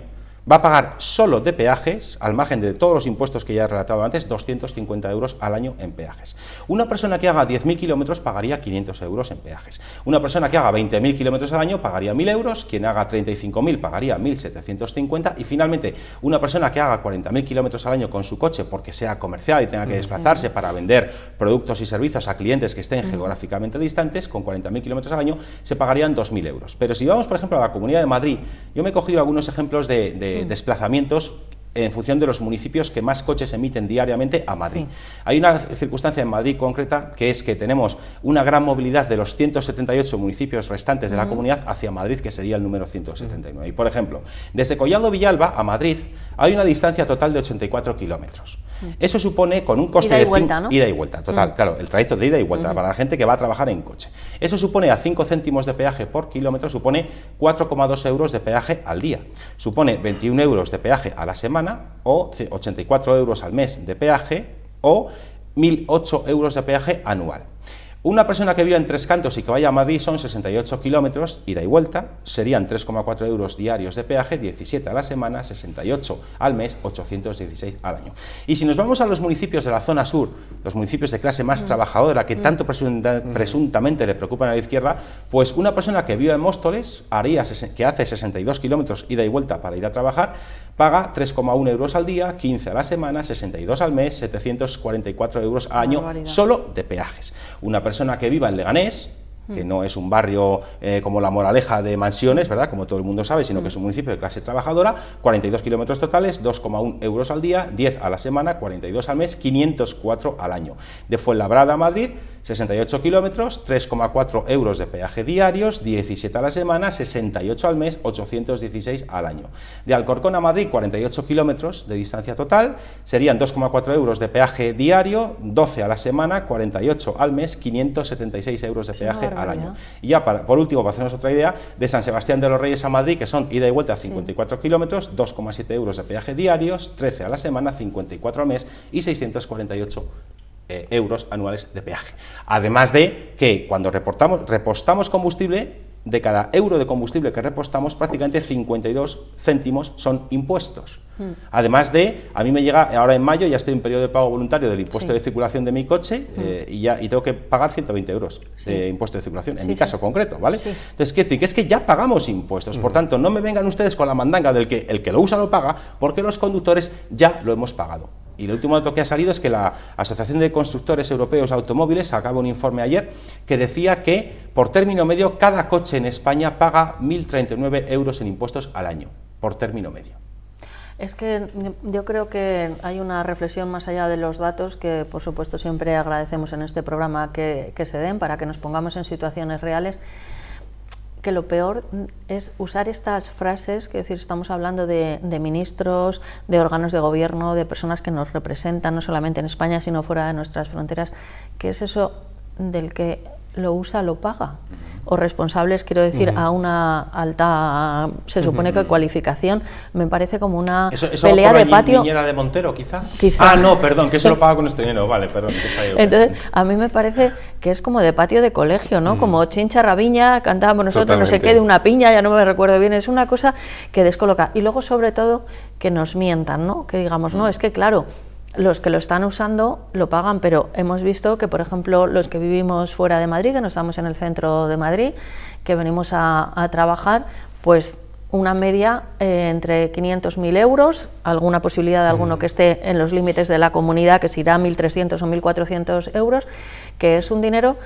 va a pagar solo de peajes, al margen de todos los impuestos que ya he relatado antes, 250 euros al año en peajes. Una persona que haga 10.000 kilómetros pagaría 500 euros en peajes. Una persona que haga 20.000 kilómetros al año pagaría 1.000 euros, quien haga 35.000 pagaría 1.750 y finalmente una persona que haga 40.000 kilómetros al año con su coche porque sea comercial y tenga que desplazarse para vender productos y servicios a clientes que estén geográficamente distantes, con 40.000 kilómetros al año se pagarían 2.000 euros. Pero si vamos, por ejemplo, a la Comunidad de Madrid, yo me he cogido algunos ejemplos de desplazamientos en función de los municipios que más coches emiten diariamente a Madrid. Sí. Hay una circunstancia en Madrid concreta, que es que tenemos una gran movilidad de los 178 municipios restantes de la comunidad hacia Madrid, que sería el número 179. Y, por ejemplo, desde Collado Villalba a Madrid hay una distancia total de 84 kilómetros. Eso supone, con un coste ida y vuelta, ¿no? Ida y vuelta, total, claro, el trayecto de ida y vuelta para la gente que va a trabajar en coche. Eso supone, a 5 céntimos de peaje por kilómetro, supone 4,2 euros de peaje al día. Supone 21 euros de peaje a la semana, o 84 euros al mes de peaje, o 1.008 euros de peaje anual. Una persona que viva en Tres Cantos y que vaya a Madrid son 68 kilómetros, ida y vuelta, serían 3,4 euros diarios de peaje, 17 a la semana, 68 al mes, 816 al año. Y si nos vamos a los municipios de la zona sur, los municipios de clase más trabajadora, que tanto presuntamente le preocupan a la izquierda, pues una persona que viva en Móstoles, que hace 62 kilómetros ida y vuelta para ir a trabajar, paga 3,1 euros al día, 15 a la semana, 62 al mes, 744 euros al año, solo de peajes. Una persona que viva en Leganés, que no es un barrio como La Moraleja de mansiones, ¿verdad?, como todo el mundo sabe, sino que es un municipio de clase trabajadora, 42 kilómetros totales, 2,1 euros al día, 10 a la semana, 42 al mes, 504 al año. De Fuenlabrada a Madrid, 68 kilómetros, 3,4 euros de peaje diarios, 17 a la semana, 68 al mes, 816 al año. De Alcorcón a Madrid, 48 kilómetros de distancia total, serían 2,4 euros de peaje diario, 12 a la semana, 48 al mes, 576 euros de peaje al año. Y ya por último, para hacernos otra idea, de San Sebastián de los Reyes a Madrid, que son ida y vuelta 54 kilómetros, 2,7 euros de peaje diarios, 13 a la semana, 54 al mes y 648 euros anuales de peaje. Además de que cuando repostamos combustible, de cada euro de combustible que repostamos, prácticamente 52 céntimos son impuestos. Además de, a mí me llega, ahora en mayo ya estoy en periodo de pago voluntario del impuesto de circulación de mi coche y tengo que pagar 120 euros de impuesto de circulación, en mi caso concreto, ¿vale? Entonces, ¿qué decir? Que es que ya pagamos impuestos, por tanto, no me vengan ustedes con la mandanga del que el que lo usa lo paga, porque los conductores ya lo hemos pagado. Y el último dato que ha salido es que la Asociación de Constructores Europeos Automóviles sacaba un informe ayer que decía que, por término medio, cada coche en España paga 1.039 euros en impuestos al año, por término medio. Es que yo creo que hay una reflexión más allá de los datos que, por supuesto, siempre agradecemos en este programa que se den para que nos pongamos en situaciones reales, que lo peor es usar estas frases, que decir, estamos hablando de ministros, de órganos de gobierno, de personas que nos representan, no solamente en España, sino fuera de nuestras fronteras, que es eso del que lo usa, lo paga. O responsables, quiero decir, a una alta, se supone que cualificación, me parece como una pelea de patio. ¿Niñera de Montero, quizá? Ah, no, perdón, que eso lo paga con nuestro dinero, vale, perdón. Entonces, a mí me parece que es como de patio de colegio, ¿no? Como Chincha Raviña, cantábamos nosotros, totalmente. No sé qué, de una piña, ya no me recuerdo bien, es una cosa que descoloca. Y luego, sobre todo, que nos mientan, ¿no? Que digamos, no, es que claro, los que lo están usando lo pagan, pero hemos visto que, por ejemplo, los que vivimos fuera de Madrid, que no estamos en el centro de Madrid, que venimos a trabajar, pues una media entre 500.000 euros, alguna posibilidad de alguno que esté en los límites de la comunidad, que se irá a 1.300 o 1.400 euros, que es un dinero.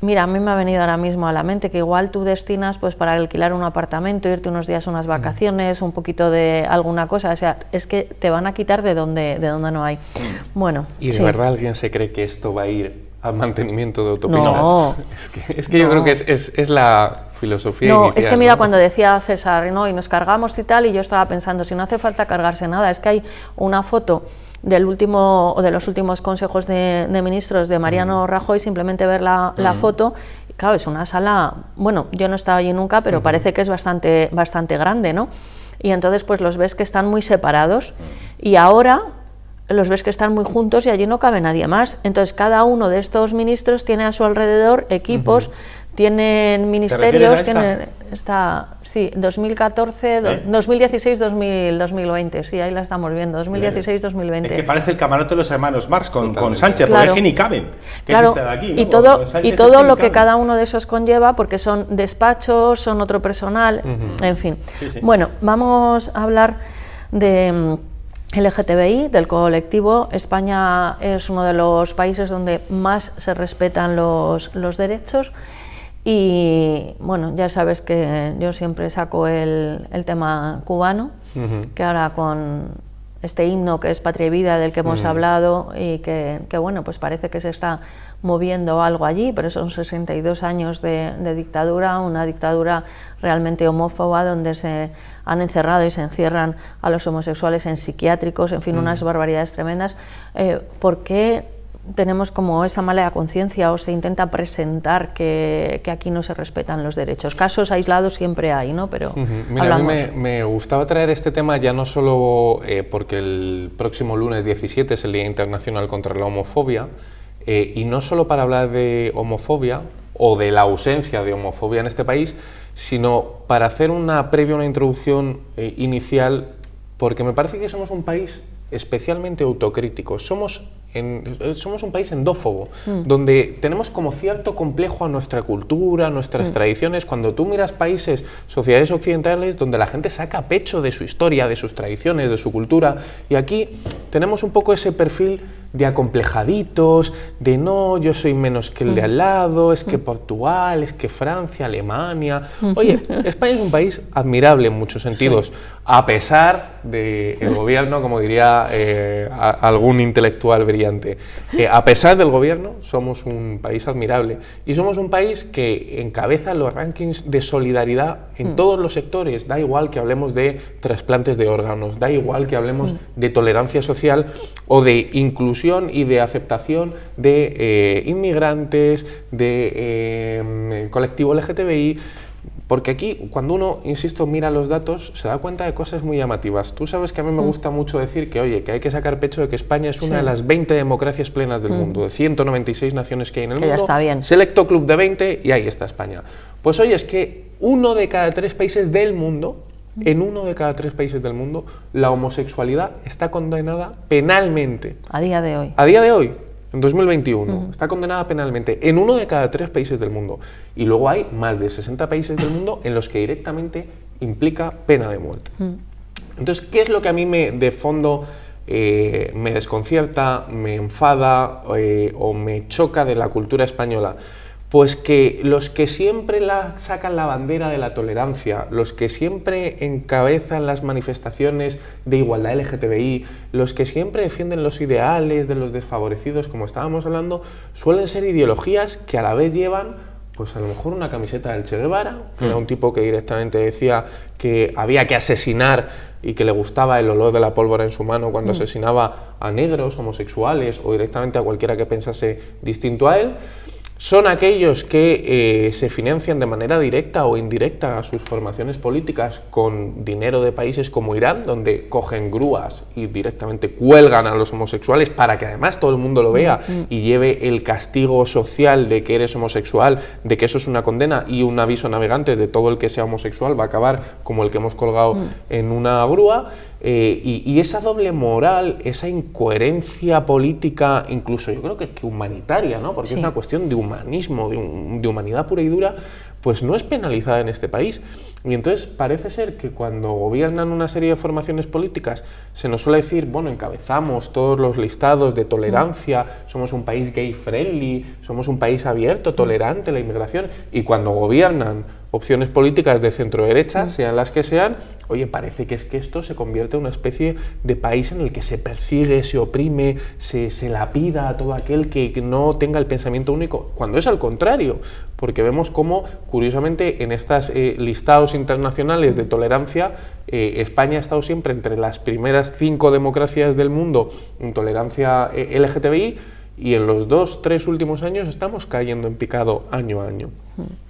Mira, a mí me ha venido ahora mismo a la mente que igual tú destinas pues para alquilar un apartamento, irte unos días, unas vacaciones, un poquito de alguna cosa, o sea, es que te van a quitar de donde no hay. Bueno. ¿Y de verdad alguien se cree que esto va a ir al mantenimiento de autopistas. No. Es que yo creo que es la filosofía inicial. Es que mira, cuando decía César, ¿no? Y nos cargamos y tal, y yo estaba pensando, si no hace falta cargarse nada, es que hay una foto del último o de los últimos consejos de ministros de Mariano Rajoy, simplemente ver la foto, y claro, es una sala, bueno, yo no he estado allí nunca, pero parece que es bastante grande, ¿no? Y entonces pues los ves que están muy separados, y ahora los ves que están muy juntos y allí no cabe nadie más. Entonces cada uno de estos ministros tiene a su alrededor equipos, tienen ministerios, tienen sí, 2014, 2016, 2020, sí, ahí la estamos viendo, 2016, 2020. Es que parece el camarote de los hermanos Marx con Sánchez, claro. porque es que ni caben. Claro, es aquí, ¿no? y todo lo que cada uno de esos conlleva, porque son despachos, son otro personal, en fin. Sí. Bueno, vamos a hablar de LGTBI, del colectivo. España es uno de los países donde más se respetan los derechos. Y bueno, ya sabes que yo siempre saco el tema cubano, que ahora con este himno que es Patria y Vida, del que hemos hablado, y que bueno, pues parece que se está moviendo algo allí, pero son 62 años de dictadura, una dictadura realmente homófoba, donde se han encerrado y se encierran a los homosexuales en psiquiátricos, en fin, unas barbaridades tremendas. ¿Por qué tenemos como esa mala conciencia o se intenta presentar que aquí no se respetan los derechos? Casos aislados siempre hay, ¿no? Pero mira, a mí me gustaba traer este tema ya no solo porque el próximo lunes 17 es el Día Internacional contra la Homofobia, y no solo para hablar de homofobia o de la ausencia de homofobia en este país, sino para hacer una introducción inicial, porque me parece que somos un país especialmente autocrítico. Somos un país endófobo, donde tenemos como cierto complejo a nuestra cultura, a nuestras tradiciones. Cuando tú miras países, sociedades occidentales, donde la gente saca pecho de su historia, de sus tradiciones, de su cultura, y aquí tenemos un poco ese perfil de acomplejaditos, de no, yo soy menos que el de al lado, es que Portugal, es que Francia, Alemania. Oye, España es un país admirable en muchos sentidos, a pesar del gobierno, como diría algún intelectual brillante. A pesar del gobierno, somos un país admirable, y somos un país que encabeza los rankings de solidaridad en todos los sectores. Da igual que hablemos de trasplantes de órganos, da igual que hablemos de tolerancia social o de inclusión y de aceptación de inmigrantes, de colectivo LGTBI, porque aquí, cuando uno, insisto, mira los datos, se da cuenta de cosas muy llamativas. Tú sabes que a mí me gusta mucho decir que, oye, que hay que sacar pecho de que España es una de las 20 democracias plenas del mundo, de 196 naciones que hay en el mundo. Ya está bien. Selecto club de 20 y ahí está España. Pues oye, es que uno de cada 3 países del mundo, en uno de cada 3 países del mundo, la homosexualidad está condenada penalmente. A día de hoy. A día de hoy, en 2021, está condenada penalmente en uno de cada 3 países del mundo. Y luego hay más de 60 países del mundo en los que directamente implica pena de muerte. Entonces, ¿qué es lo que a mí de fondo me desconcierta, me enfada o me choca de la cultura española? Pues que los que siempre sacan la bandera de la tolerancia, los que siempre encabezan las manifestaciones de igualdad LGTBI, los que siempre defienden los ideales de los desfavorecidos, como estábamos hablando, suelen ser ideologías que a la vez llevan, pues a lo mejor una camiseta del Che Guevara, que era un tipo que directamente decía que había que asesinar y que le gustaba el olor de la pólvora en su mano cuando asesinaba a negros, homosexuales o directamente a cualquiera que pensase distinto a él. Son aquellos que se financian de manera directa o indirecta a sus formaciones políticas con dinero de países como Irán, donde cogen grúas y directamente cuelgan a los homosexuales para que además todo el mundo lo vea y lleve el castigo social de que eres homosexual, de que eso es una condena y un aviso a navegantes de todo el que sea homosexual va a acabar como el que hemos colgado en una grúa. Y esa doble moral, esa incoherencia política, incluso yo creo que humanitaria, ¿no? Porque es una cuestión de humanismo, de humanidad pura y dura, pues no es penalizada en este país. Y entonces parece ser que cuando gobiernan una serie de formaciones políticas se nos suele decir, bueno, encabezamos todos los listados de tolerancia, somos un país gay friendly, somos un país abierto, tolerante a la inmigración, y cuando gobiernan opciones políticas de centro derecha, sean las que sean, oye, parece que es que esto se convierte en una especie de país en el que se persigue, se oprime, se lapida a todo aquel que no tenga el pensamiento único, cuando es al contrario, porque vemos cómo, curiosamente, en estos listados internacionales de tolerancia, España ha estado siempre entre las primeras 5 democracias del mundo en tolerancia LGTBI, y en los 2-3 últimos años estamos cayendo en picado año a año.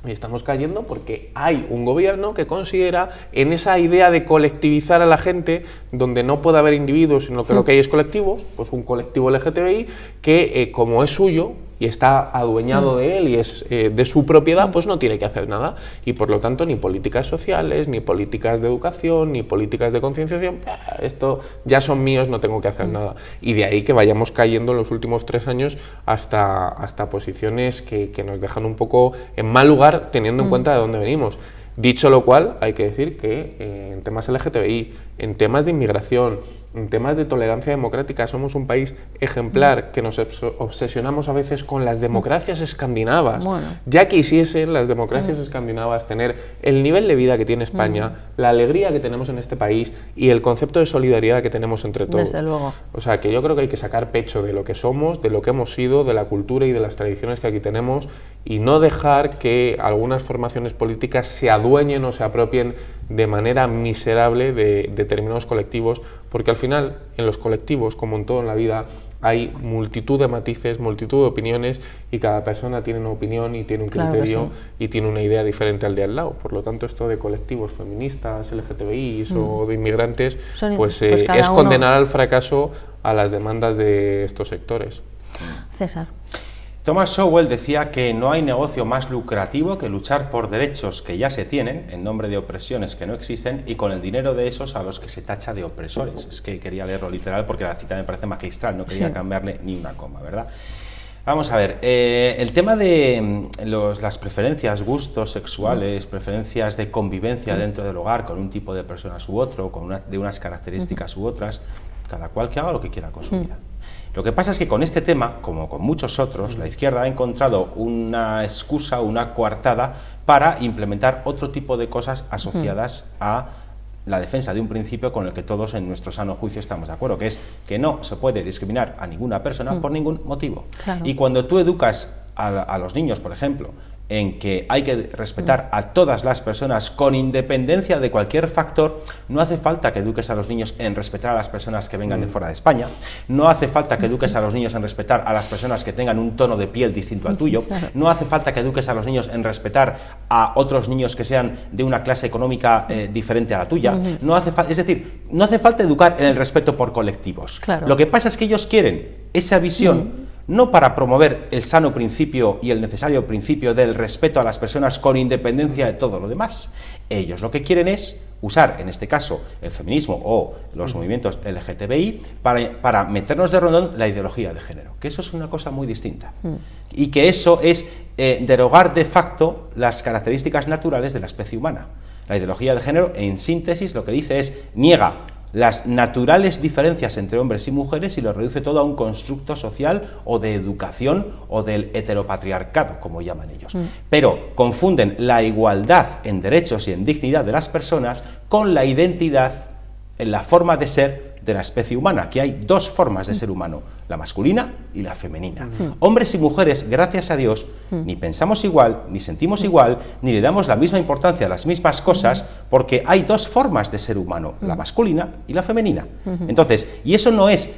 Y estamos cayendo porque hay un gobierno que considera, en esa idea de colectivizar a la gente, donde no puede haber individuos, sino que lo que hay es colectivos, pues un colectivo LGTBI que, como es suyo y está adueñado de él y es de su propiedad, pues no tiene que hacer nada. Y por lo tanto, ni políticas sociales, ni políticas de educación, ni políticas de concienciación, esto ya son míos, no tengo que hacer nada. Y de ahí que vayamos cayendo en los últimos 3 años hasta posiciones que nos dejan un poco en mal lugar, teniendo en cuenta de dónde venimos. Dicho lo cual, hay que decir que en temas LGTBI, en temas de inmigración, en temas de tolerancia democrática, somos un país ejemplar, que nos obsesionamos a veces con las democracias escandinavas. Bueno. Ya quisiesen las democracias escandinavas tener el nivel de vida que tiene España, la alegría que tenemos en este país y el concepto de solidaridad que tenemos entre todos. Desde luego. O sea, que yo creo que hay que sacar pecho de lo que somos, de lo que hemos sido, de la cultura y de las tradiciones que aquí tenemos, y no dejar que algunas formaciones políticas se adueñen o se apropien de manera miserable de determinados colectivos, porque al final, en los colectivos, como en todo en la vida, hay multitud de matices, multitud de opiniones, y cada persona tiene una opinión y tiene un criterio y tiene una idea diferente al de al lado. Por lo tanto, esto de colectivos feministas, LGTBI o de inmigrantes, pues es condenar al fracaso a las demandas de estos sectores. César. Thomas Sowell decía que no hay negocio más lucrativo que luchar por derechos que ya se tienen en nombre de opresiones que no existen y con el dinero de esos a los que se tacha de opresores. Es que quería leerlo literal porque la cita me parece magistral, no quería cambiarle ni una coma, ¿verdad? Vamos a ver, el tema de las preferencias, gustos sexuales, preferencias de convivencia dentro del hogar con un tipo de personas u otro, de unas características u otras, cada cual que haga lo que quiera con su vida. Lo que pasa es que con este tema, como con muchos otros, la izquierda ha encontrado una excusa, una coartada para implementar otro tipo de cosas asociadas a la defensa de un principio con el que todos en nuestro sano juicio estamos de acuerdo, que es que no se puede discriminar a ninguna persona por ningún motivo. Claro. Y cuando tú educas a los niños, por ejemplo, en que hay que respetar a todas las personas con independencia de cualquier factor, no hace falta que eduques a los niños en respetar a las personas que vengan de fuera de España, no hace falta que eduques a los niños en respetar a las personas que tengan un tono de piel distinto al tuyo, no hace falta que eduques a los niños en respetar a otros niños que sean de una clase económica diferente a la tuya, no hace es decir, no hace falta educar en el respeto por colectivos. Claro. Lo que pasa es que ellos quieren esa visión no para promover el sano principio y el necesario principio del respeto a las personas con independencia de todo lo demás. Ellos lo que quieren es usar, en este caso, el feminismo o los movimientos LGTBI para meternos de rondón la ideología de género, que eso es una cosa muy distinta. Y que eso es derogar de facto las características naturales de la especie humana. La ideología de género, en síntesis, lo que dice es niega las naturales diferencias entre hombres y mujeres y lo reduce todo a un constructo social o de educación o del heteropatriarcado, como llaman ellos. Pero confunden la igualdad en derechos y en dignidad de las personas con la identidad en la forma de ser de la especie humana, que hay dos formas de ser humano, la masculina y la femenina. Hombres y mujeres, gracias a Dios, ni pensamos igual, ni sentimos igual, ni le damos la misma importancia a las mismas cosas, porque hay dos formas de ser humano, la masculina y la femenina. Entonces, y eso no es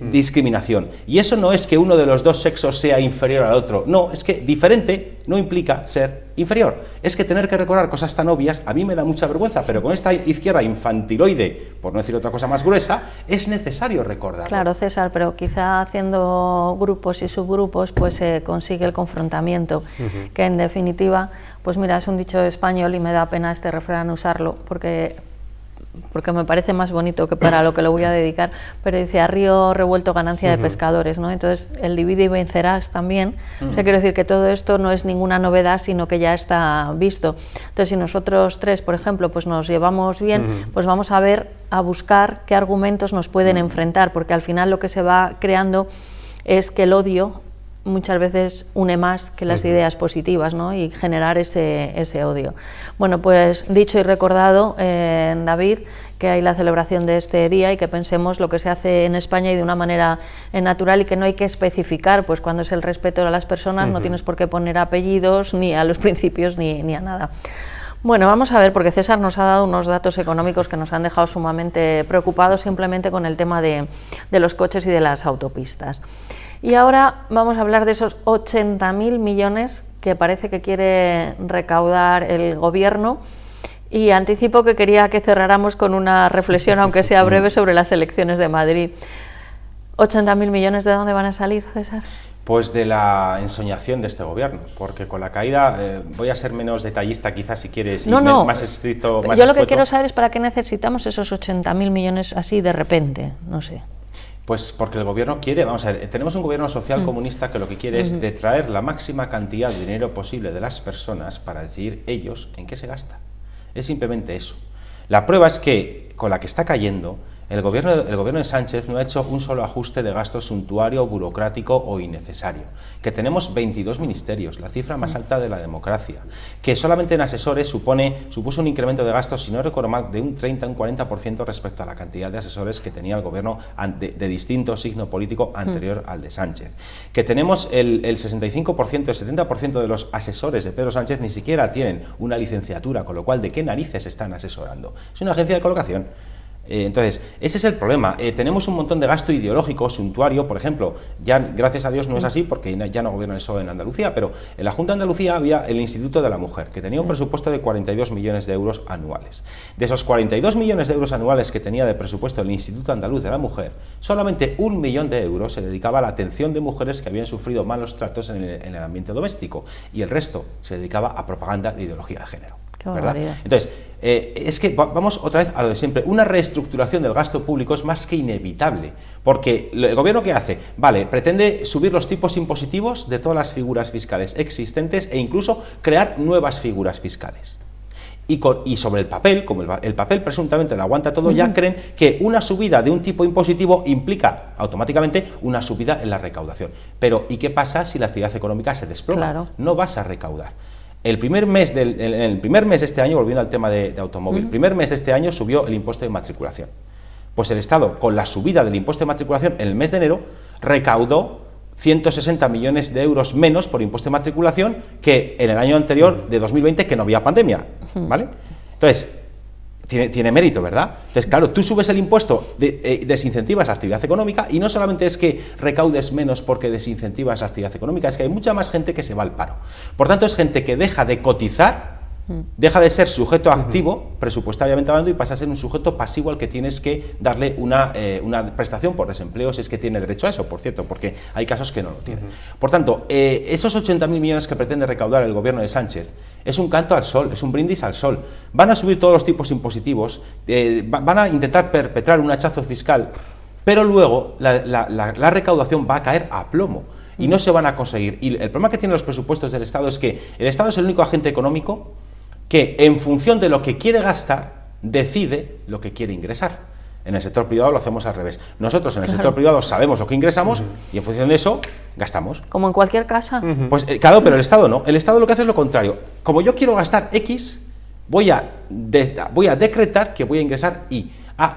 discriminación, y eso no es que uno de los dos sexos sea inferior al otro, no, es que diferente no implica ser inferior, es que tener que recordar cosas tan obvias a mí me da mucha vergüenza, pero con esta izquierda infantiloide, por no decir otra cosa más gruesa, es necesario recordarlo. Claro, César, pero quizá haciendo grupos y subgrupos pues se consigue el confrontamiento, que en definitiva, pues mira, es un dicho español y me da pena este refrán usarlo porque me parece más bonito que para lo que lo voy a dedicar, pero dice a río revuelto ganancia de pescadores, ¿no? Entonces el divide y vencerás también, o sea, quiero decir que todo esto no es ninguna novedad, sino que ya está visto. Entonces si nosotros tres, por ejemplo, pues nos llevamos bien, pues vamos a buscar qué argumentos nos pueden enfrentar, porque al final lo que se va creando es que el odio muchas veces une más que las ideas positivas, ¿no? Y generar ese odio. Bueno, pues dicho y recordado, David, que hay la celebración de este día y que pensemos lo que se hace en España y de una manera natural, y que no hay que especificar, pues cuando es el respeto a las personas no tienes por qué poner apellidos ni a los principios ni a nada. Bueno, vamos a ver, porque César nos ha dado unos datos económicos que nos han dejado sumamente preocupados simplemente con el tema de los coches y de las autopistas. Y ahora vamos a hablar de esos 80.000 millones que parece que quiere recaudar el Gobierno. Y anticipo que quería que cerráramos con una reflexión, aunque sea breve, sobre las elecciones de Madrid. ¿80.000 millones de dónde van a salir, César? Pues de la ensoñación de este gobierno, porque con la caída, voy a ser menos detallista quizás si quieres, más estricto, más yo escueto. Lo que quiero saber es para qué necesitamos esos 80.000 millones así de repente, no sé. Pues porque el gobierno quiere, vamos a ver, tenemos un gobierno social comunista que lo que quiere es detraer la máxima cantidad de dinero posible de las personas para decidir ellos en qué se gasta. Es simplemente eso. La prueba es que, con la que está cayendo, el gobierno de Sánchez no ha hecho un solo ajuste de gasto suntuario, burocrático o innecesario. Que tenemos 22 ministerios, la cifra más alta de la democracia. Que solamente en asesores supuso un incremento de gastos, si no recuerdo mal, de un 30 a un 40% respecto a la cantidad de asesores que tenía el gobierno de distinto signo político anterior al de Sánchez. Que tenemos el 65%, el 70% de los asesores de Pedro Sánchez ni siquiera tienen una licenciatura, con lo cual, ¿de qué narices están asesorando? Es una agencia de colocación. Entonces, ese es el problema. Tenemos un montón de gasto ideológico, suntuario, por ejemplo, ya gracias a Dios no es así porque ya no gobierna el PSOE en Andalucía, pero en la Junta de Andalucía había el Instituto de la Mujer, que tenía un presupuesto de 42 millones de euros anuales. De esos 42 millones de euros anuales que tenía de presupuesto el Instituto Andaluz de la Mujer, solamente 1 millón de euros se dedicaba a la atención de mujeres que habían sufrido malos tratos en el ambiente doméstico, y el resto se dedicaba a propaganda de ideología de género. ¿Verdad? Entonces, es que vamos otra vez a lo de siempre. Una reestructuración del gasto público es más que inevitable, porque el gobierno, ¿qué hace? Vale, pretende subir los tipos impositivos de todas las figuras fiscales existentes e incluso crear nuevas figuras fiscales. Y sobre el papel, como el papel presuntamente lo aguanta todo, ya creen que una subida de un tipo impositivo implica automáticamente una subida en la recaudación. Pero, ¿y qué pasa si la actividad económica se desploma? Claro. No vas a recaudar. El primer mes de este año, volviendo al tema de automóvil, el primer mes de este año subió el impuesto de matriculación. Pues el Estado, con la subida del impuesto de matriculación en el mes de enero, recaudó 160 millones de euros menos por impuesto de matriculación que en el año anterior de 2020, que no había pandemia, ¿vale? Entonces, tiene mérito, ¿verdad? Entonces, claro, tú subes el impuesto, desincentivas la actividad económica, y no solamente es que recaudes menos porque desincentivas la actividad económica, es que hay mucha más gente que se va al paro. Por tanto, es gente que deja de cotizar, deja de ser sujeto activo, presupuestariamente hablando, y pasa a ser un sujeto pasivo al que tienes que darle una prestación por desempleo, si es que tiene derecho a eso, por cierto, porque hay casos que no lo tienen. Por tanto, esos 80.000 millones que pretende recaudar el gobierno de Sánchez es un canto al sol, es un brindis al sol. Van a subir todos los tipos impositivos, van a intentar perpetrar un hachazo fiscal, pero luego la recaudación va a caer a plomo y no se van a conseguir. Y el problema que tienen los presupuestos del Estado es que el Estado es el único agente económico que, en función de lo que quiere gastar, decide lo que quiere ingresar. En el sector privado lo hacemos al revés. Nosotros en el sector privado sabemos lo que ingresamos y en función de eso gastamos. Como en cualquier casa. Pues claro, pero el Estado no. El Estado lo que hace es lo contrario. Como yo quiero gastar X, voy a decretar que voy a ingresar Y.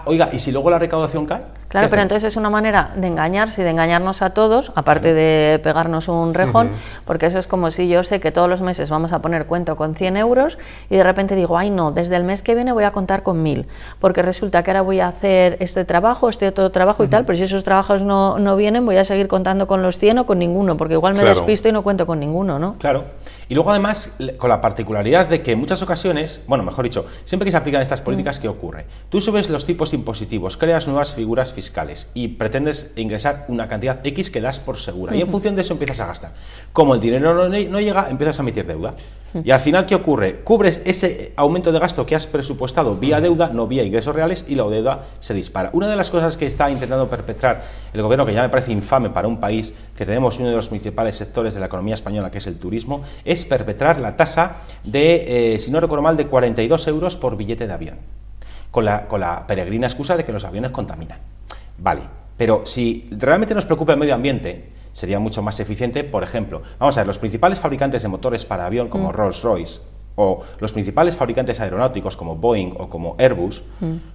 Oiga, ¿y si luego la recaudación cae? Claro, pero entonces es una manera de engañarse y de engañarnos a todos, aparte de pegarnos un rejón, porque eso es como si yo sé que todos los meses vamos a poner cuento con 100 euros y de repente digo, ay no, desde el mes que viene voy a contar con 1000, porque resulta que ahora voy a hacer este trabajo, este otro trabajo y tal, pero si esos trabajos no vienen, voy a seguir contando con los 100 o con ninguno, porque igual me despisto y no cuento con ninguno, ¿no? Claro. Y luego además, con la particularidad de que en muchas ocasiones, bueno, mejor dicho, siempre que se aplican estas políticas, ¿qué ocurre? Tú subes los tipos impositivos, creas nuevas figuras fiscales y pretendes ingresar una cantidad X que das por segura, y en función de eso empiezas a gastar. Como el dinero no llega, empiezas a emitir deuda. Y al final, ¿qué ocurre? Cubres ese aumento de gasto que has presupuestado vía deuda, no vía ingresos reales, y la deuda se dispara. Una de las cosas que está intentando perpetrar el gobierno, que ya me parece infame para un país que tenemos uno de los principales sectores de la economía española, que es el turismo, es perpetrar la tasa de, si no recuerdo mal, de 42 euros por billete de avión, con la peregrina excusa de que los aviones contaminan. Vale, pero si realmente nos preocupa el medio ambiente, sería mucho más eficiente. Por ejemplo, vamos a ver, los principales fabricantes de motores para avión como Rolls-Royce o los principales fabricantes aeronáuticos como Boeing o como Airbus,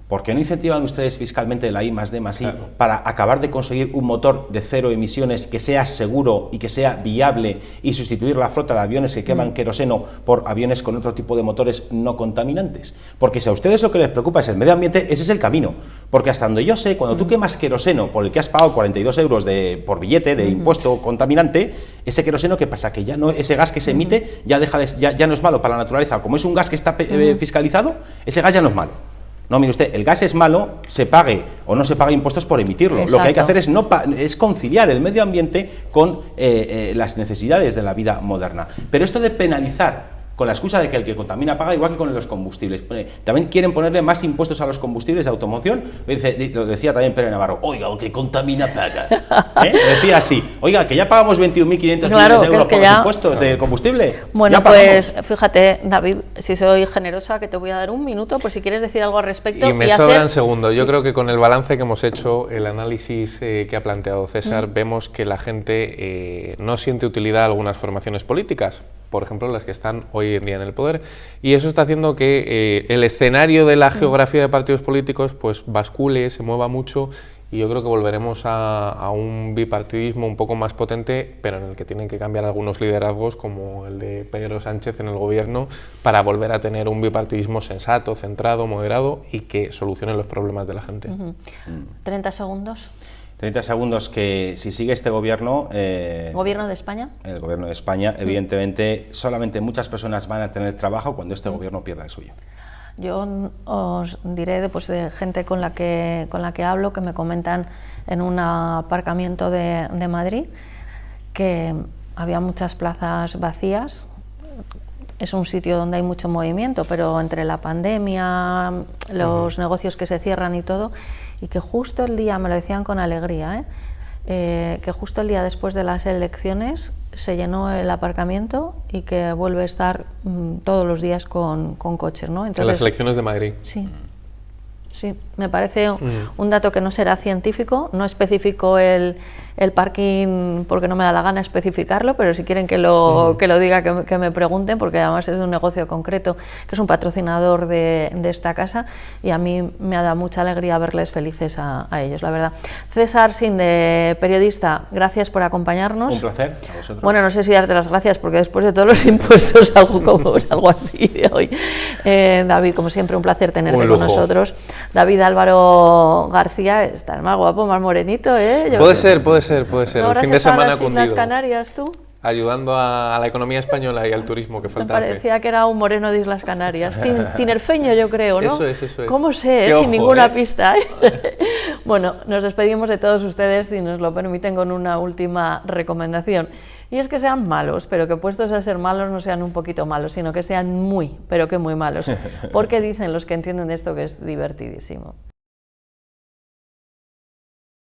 ¿por qué no incentivan ustedes fiscalmente la I+D+I para acabar de conseguir un motor de cero emisiones que sea seguro y que sea viable y sustituir la flota de aviones que queman queroseno por aviones con otro tipo de motores no contaminantes? Porque si a ustedes lo que les preocupa es el medio ambiente, ese es el camino. Porque hasta donde yo sé, cuando tú quemas queroseno por el que has pagado 42 euros por billete de impuesto contaminante, ese queroseno, ¿qué pasa? Que ya no, ese gas que se emite ya no es malo para la naturaleza. Como es un gas que está fiscalizado, ese gas ya no es malo. No, mire usted, el gas es malo, se pague o no se pague impuestos por emitirlo. Exacto. Lo que hay que hacer es conciliar el medio ambiente con las necesidades de la vida moderna. Pero esto de penalizar con la excusa de que el que contamina paga, igual que con los combustibles. También quieren ponerle más impuestos a los combustibles de automoción. Lo decía también Pere Navarro, oiga, el que contamina paga. Decía así, oiga, que ya pagamos 21.500 millones de euros por los impuestos de combustible. Bueno, pues fíjate, David, si soy generosa, que te voy a dar un minuto, por si quieres decir algo al respecto. Y me sobran segundos. Yo creo que con el balance que hemos hecho, el análisis que ha planteado César, vemos que la gente no siente utilidad a algunas formaciones políticas, por ejemplo, las que están hoy en día en el poder, y eso está haciendo que el escenario de la geografía de partidos políticos pues bascule, se mueva mucho, y yo creo que volveremos a un bipartidismo un poco más potente, pero en el que tienen que cambiar algunos liderazgos, como el de Pedro Sánchez en el gobierno, para volver a tener un bipartidismo sensato, centrado, moderado y que solucione los problemas de la gente. 30 segundos. 30 segundos que si sigue este gobierno... ¿Gobierno de España? El gobierno de España, evidentemente, solamente muchas personas van a tener trabajo cuando este gobierno pierda el suyo. Yo os diré de gente con la que hablo, que me comentan en un aparcamiento de Madrid, que había muchas plazas vacías. Es un sitio donde hay mucho movimiento, pero entre la pandemia, los negocios que se cierran y todo, y que justo el día, me lo decían con alegría, que justo el día después de las elecciones se llenó el aparcamiento y que vuelve a estar todos los días con coches, ¿no? Entonces, en las elecciones de Madrid. Sí. Sí, me parece un dato que no será científico, no especifico el parking porque no me da la gana especificarlo, pero si quieren que lo diga, que me pregunten, porque además es de un negocio concreto, que es un patrocinador de esta casa, y a mí me ha dado mucha alegría verles felices a ellos, la verdad. César Sinde, periodista, gracias por acompañarnos. Un placer, a vosotros. Bueno, no sé si darte las gracias, porque después de todos los impuestos salgo así de hoy. David, como siempre, un placer tenerte con nosotros. David Álvaro García, estás más guapo, más morenito, ¿eh? Puede ser. El fin de semana cundido. ¿Las Canarias tú? Ayudando a la economía española y al turismo que falta. Me parecía que era un moreno de Islas Canarias. Tinerfeño, yo creo, ¿no? Eso es. ¿Cómo sé? Sin ninguna pista. Bueno, nos despedimos de todos ustedes, si nos lo permiten, con una última recomendación. Y es que sean malos, pero que puestos a ser malos no sean un poquito malos, sino que sean muy, pero que muy malos. Porque dicen los que entienden de esto que es divertidísimo.